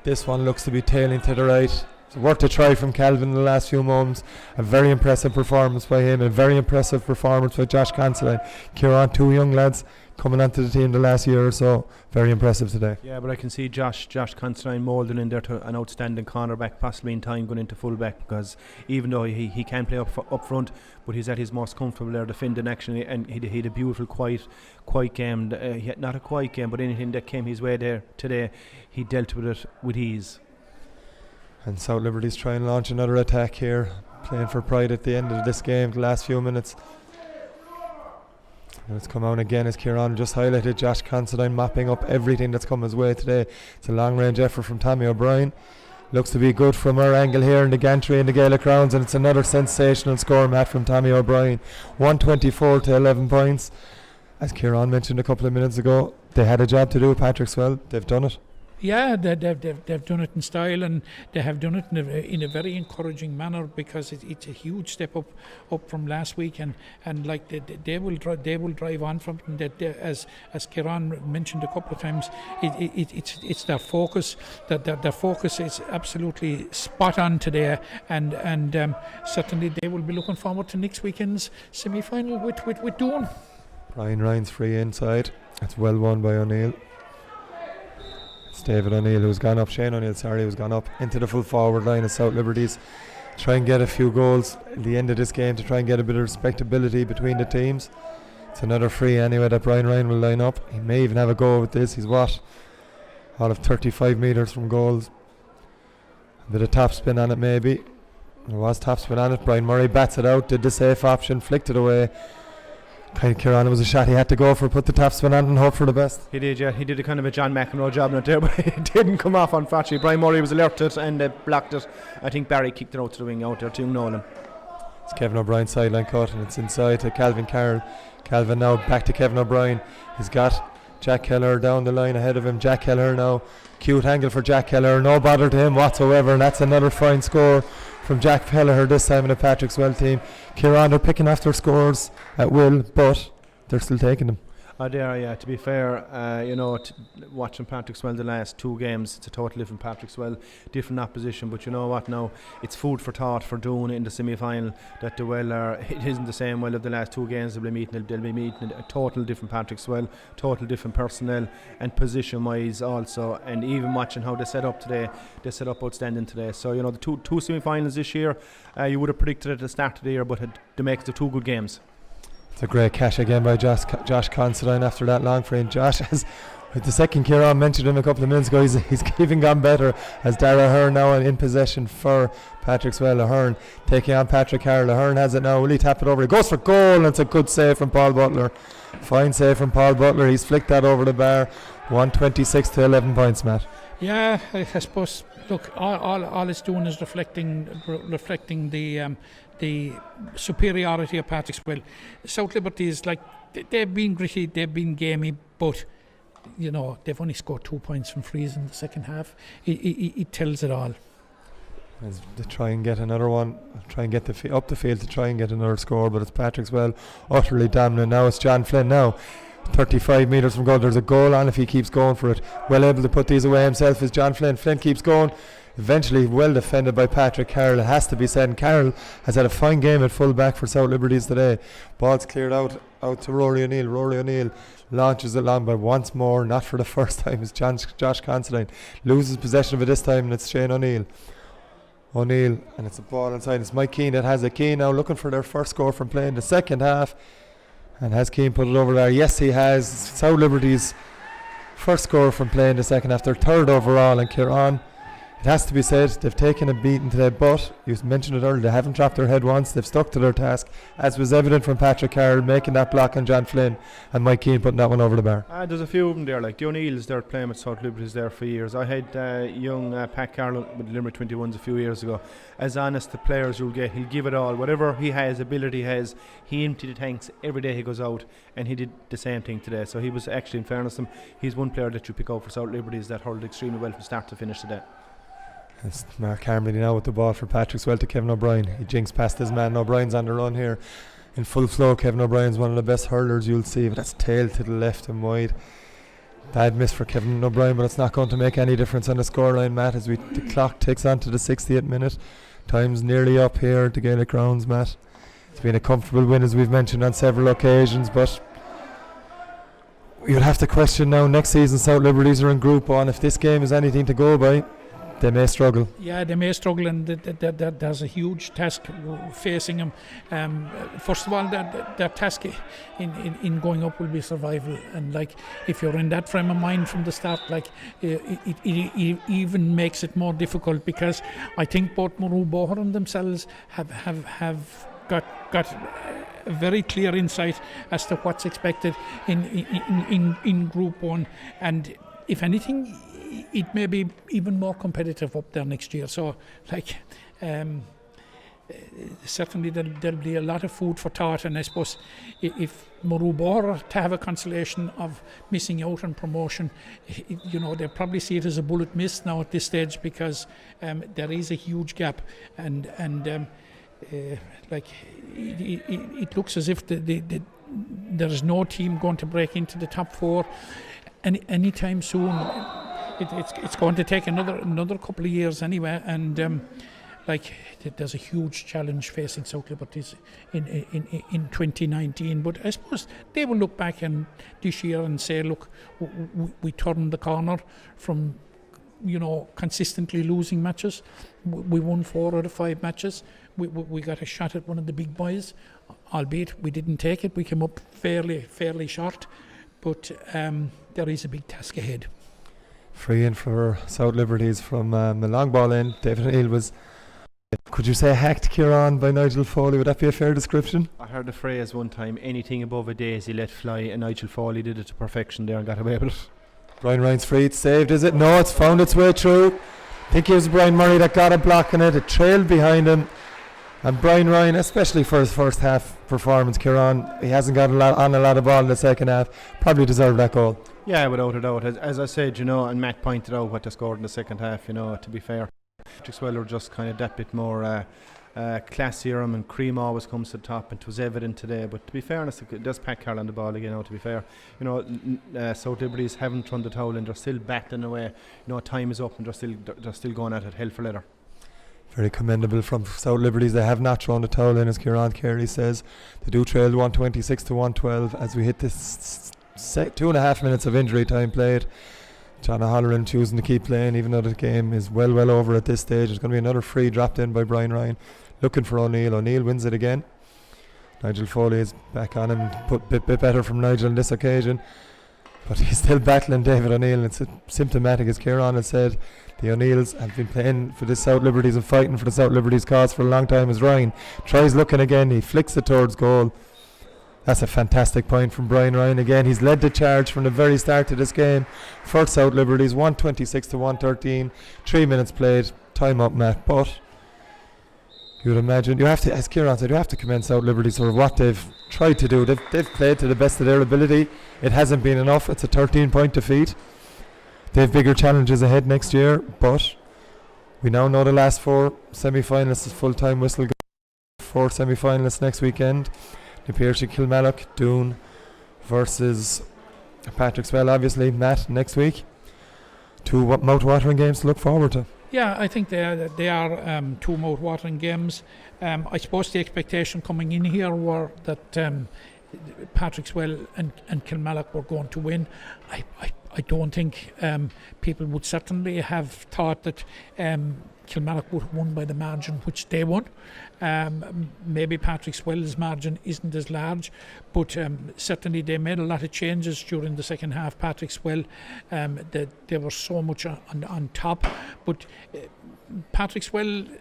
This one looks to be tailing to the right. It's worth a try from Calvin in the last few moments. A very impressive performance by him, a very impressive performance by Josh Considine. Kieran, 2 young lads coming onto the team the last year or so. Very impressive today. Yeah, but I can see Josh Considine moulding in there to an outstanding cornerback, possibly in time going into fullback, because even though he can play up front, but he's at his most comfortable there defending action, and he had a beautiful quiet game. He had not a quiet game, but anything that came his way there today, he dealt with it with ease. And South Liberties try and launch another attack here, playing for pride at the end of this game, the last few minutes. And it's come out again as Kieran just highlighted. Josh Considine mopping up everything that's come his way today. It's a long range effort from Tommy O'Brien. Looks to be good from our angle here in the gantry and the Gaelic Crowns, and it's another sensational score, Matt, from Tommy O'Brien. 124 to 11 points. As Kieran mentioned a couple of minutes ago, they had a job to do, Patrickswell. They've done it. Yeah, they've done it in style, and they have done it in a very encouraging manner, because it's a huge step up from last week, and like they will drive on from that. As Kieran mentioned a couple of times, it's their focus. That their focus is absolutely spot on today, and certainly they will be looking forward to next weekend's semi-final with Doon. Brian Ryan's free inside. That's well won by O'Neill. David O'Neill who's gone up, Shane O'Neill, who's gone up into the full forward line of South Liberties. Try and get a few goals at the end of this game to try and get a bit of respectability between the teams. It's another free anyway that Brian Ryan will line up. He may even have a go with this. He's all of 35 metres from goals. A bit of top spin on it maybe. There was top spin on it. Brian Murray bats it out, did the safe option, flicked it away. Kieran, it was a shot he had to go for, put the top spin on and hope for the best. He did, yeah. He did a kind of a John McEnroe job not there, but it didn't come off, unfortunately. Brian Murray was alerted and blocked it. I think Barry kicked it out to the wing out there to Nolan. It's Kevin O'Brien's sideline cut, and it's inside to Calvin Carroll. Calvin now back to Kevin O'Brien. He's got Jack Kelleher down the line ahead of him. Jack Kelleher now, cute angle for Jack Kelleher, no bother to him whatsoever, and that's another fine score from Jack Kelleher, this time in the Patrickswell team. Kieran, they're picking off their scores at will, but they're still taking them. They are, yeah. To be fair, watching Patrickswell the last 2 games, it's a totally different Patrickswell, different opposition. But you know what? Now it's food for thought for Doon in the semi-final. That the it isn't the same well of the last 2 games they'll be meeting a total different Patrickswell, total different personnel and position-wise also. And even watching how they set up today, they set up outstanding today. So the two semi-finals this year, you would have predicted at the start of the year, but they make the 2 good games. It's a great catch again by Josh Considine after that long frame. Josh has, with the second Kieran mentioned him a couple of minutes ago, he's even gone better as Dara Ahern now in possession for Patrickswell. Ahern taking on Patrick Carroll. Ahern has it now. Will he tap it over? He goes for goal, and it's a good save from Paul Butler. Fine save from Paul Butler. He's flicked that over the bar. 126 to 11 points, Matt. Yeah, I suppose. Look, all it's doing is reflecting the superiority of Patrickswell. South Liberties, they've been gritty, they've been gamey, but they've only scored 2 points from frees in the second half. It tells it all. As they try and get another one, try and get up the field to try and get another score, but it's Patrickswell utterly dominant. Now it's John Flynn now. 35 metres from goal. There's a goal on if he keeps going for it. Well able to put these away himself is John Flynn. Flynn keeps going. Eventually well defended by Patrick Carroll, it has to be said, and Carroll has had a fine game at full back for South Liberties today. Ball's cleared out out to Rory O'Neill. Rory O'Neill launches it long, but once more, not for the first time, is Josh Considine. Loses possession of it this time, and it's Shane O'Neill. O'Neill, and it's a ball inside. It's Mike Keane that has it. Keane now looking for their first score from play in the second half. And has Keane put it over there? Yes, he has. South Liberties' first score from play in the second half. Their third overall, and Kieran, it has to be said, they've taken a beating today, but you mentioned it earlier, they haven't dropped their head once. They've stuck to their task, as was evident from Patrick Carroll making that block on John Flynn, and Mike Keane putting that one over the bar. There's a few of them there, like the O'Neills there playing with South Liberties there for years. I had young Pat Carroll with Limerick 21s a few years ago. As honest the players you'll get, he'll give it all. Whatever he has, ability he has, he emptied the tanks every day he goes out, and he did the same thing today. So he was actually, in fairness to him, he's one player that you pick out for South Liberties that hurled extremely well from start to finish today. It's Mark Carmody now with the ball for Patrickswell to Kevin O'Brien. He jinks past his man. O'Brien's on the run here in full flow. Kevin O'Brien's one of the best hurlers you'll see, but that's tail to the left and wide. Bad miss for Kevin O'Brien, but it's not going to make any difference on the scoreline, Matt, as the clock ticks on to the 68th minute. Time's nearly up here at the Gaelic grounds, Matt. It's been a comfortable win, as we've mentioned on several occasions, but you'll have to question now, next season South Liberties are in Group 1. If this game is anything to go by, they may struggle. Yeah, they may struggle, and there's a huge task facing them. First of all, that task in going up will be survival, and like if you're in that frame of mind from the start, like it even makes it more difficult, because I think both Maru Bohran themselves have got a very clear insight as to what's expected in Group 1, and if anything, it may be even more competitive up there next year. So, like, certainly there'll be a lot of food for thought. And I suppose if Marubor to have a consolation of missing out on promotion, they'll probably see it as a bullet miss now at this stage, because there is a huge gap, and it looks as if there is no team going to break into the top four anytime soon. It's going to take another couple of years anyway, and there's a huge challenge facing South Liberties in 2019. But I suppose they will look back and this year and say, look, we turned the corner from consistently losing matches. We won 4 out of 5 matches. We got a shot at one of the big boys, albeit we didn't take it. We came up fairly short, but there is a big task ahead. Free in for South Liberties from a long ball in. David O'Neill was, could you say, hacked, Kieran, by Nigel Foley? Would that be a fair description? I heard the phrase one time, anything above a daisy let fly, and Nigel Foley did it to perfection there and got away with it. Brian Ryan's free, it's saved, is it? No, it's found its way through. I think it was Brian Murray that got a block on it. It trailed behind him. And Brian Ryan, especially for his first half performance, Kieran, he hasn't got a lot of ball in the second half. Probably deserved that goal. Yeah, without a doubt. As I said, and Matt pointed out what they scored in the second half, to be fair. Patrickswell were just kind of that bit more classier, and cream always comes to the top, and it was evident today. But to be fair, there's Pat Carroll on the ball again, to be fair. South Liberties haven't thrown the towel in, they're still battling away. Time is up and they're still going at it hell for leather. Very commendable from South Liberties. They have not thrown the towel in, as Kieran Carey says. They do trail 126 to 112 as we hit this 2.5 minutes of injury time played. John O'Halloran choosing to keep playing, even though the game is well over at this stage. There's going to be another free dropped in by Brian Ryan, looking for O'Neill. O'Neill wins it again. Nigel Foley is back on him, put bit better from Nigel on this occasion, but he's still battling David O'Neill. And it's symptomatic, as Kieran has said. The O'Neills have been playing for the South Liberties and fighting for the South Liberties cause for a long time. As Ryan tries looking again, he flicks it towards goal. That's a fantastic point from Brian Ryan again. He's led the charge from the very start of this game for South Liberties. 126 to 113. 3 minutes played. Time up, Matt. But you would imagine, you have to, as Kieran said, you have to commend South Liberties for what they've tried to do. They've played to the best of their ability. It hasn't been enough. It's a 13-point defeat. They have bigger challenges ahead next year, but we now know the last 4 semi-finalists is full-time whistle. 4 semi-finalists next weekend. The Pierce Kilmallock, Doon versus Patrickswell, obviously. Matt, next week. 2 mouth-watering games to look forward to. Yeah, I think they are 2 mouth-watering games. I suppose the expectation coming in here were that Patrickswell and Kilmallock were going to win. I don't think people would certainly have thought that Kilmallock would have won by the margin which they won. Maybe Patrickswell's margin isn't as large, but certainly they made a lot of changes during the second half. Patrickswell, they were so much on top, but Patrickswell,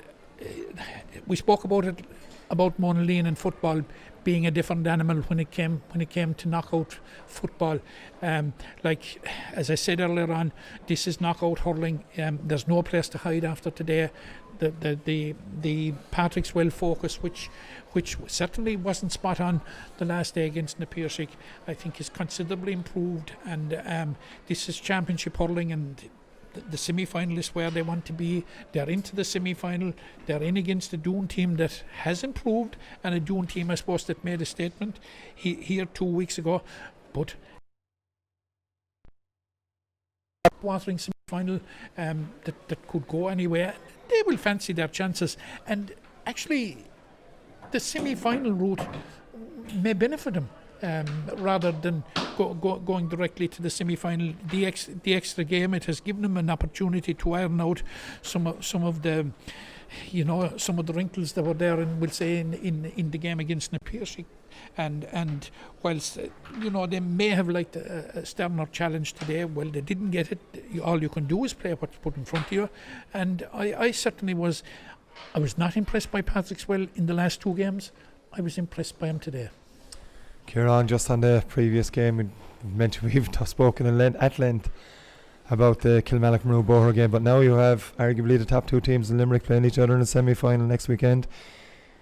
we spoke about it, about Monaleen and football being a different animal when it came to knockout football. Like as I said earlier on, this is knockout hurling. There's no place to hide after today. The Patrickswell focus, which certainly wasn't spot on the last day against Na Piarsaigh, I think is considerably improved. And this is championship hurling, and the semi-finalists where they want to be. They're into the semi-final. They're in against a Doon team that has improved, and a Doon team, I suppose, that made a statement here 2 weeks ago. But watering semi-final that could go anywhere. They will fancy their chances, and actually, the semi-final route may benefit them. Rather than going directly to the semi-final, the extra game, it has given them an opportunity to iron out some of the wrinkles that were there, and we'll say in the game against Na Piarsaigh. And whilst they may have liked a sterner challenge today, well, they didn't get it. All you can do is play what's put in front of you, and I certainly was. I was not impressed by Patrickswell in the last two games. I was impressed by him today. Kieran, just on the previous game, we mentioned we've spoken at length about the Kilmallock Maru Boher game, but now you have arguably the top two teams in Limerick playing each other in the semi-final next weekend.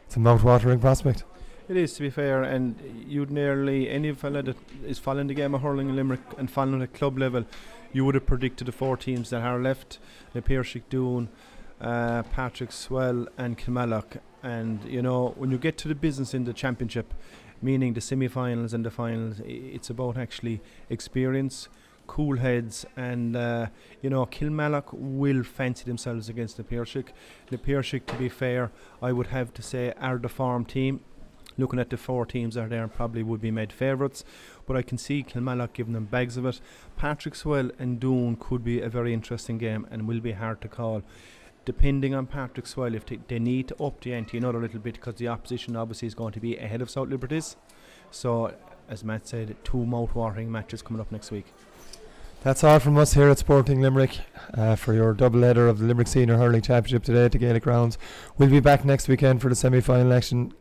It's a mouth-watering prospect. It is, to be fair, and you'd nearly, any fella that is following the game of hurling in Limerick and following at club level, you would have predicted the four teams that are left: Na Piarsaigh, Doon, Patrickswell and Kilmallock. And when you get to the business in the championship, meaning the semi-finals and the finals, it's about actually experience, cool heads, and Kilmallock will fancy themselves against the Piarsaigh. The Piarsaigh, to be fair, I would have to say are the form team. Looking at the four teams that are there, probably would be made favourites, but I can see Kilmallock giving them bags of it. Patrickswell and Doon could be a very interesting game and will be hard to call. Depending on Patrickswell, if they need to up the ante another little bit, because the opposition obviously is going to be ahead of South Liberties. So, as Matt said, two mouth-watering matches coming up next week. That's all from us here at Sporting Limerick for your double-header of the Limerick Senior Hurling Championship today at the Gaelic Grounds. We'll be back next weekend for the semi-final action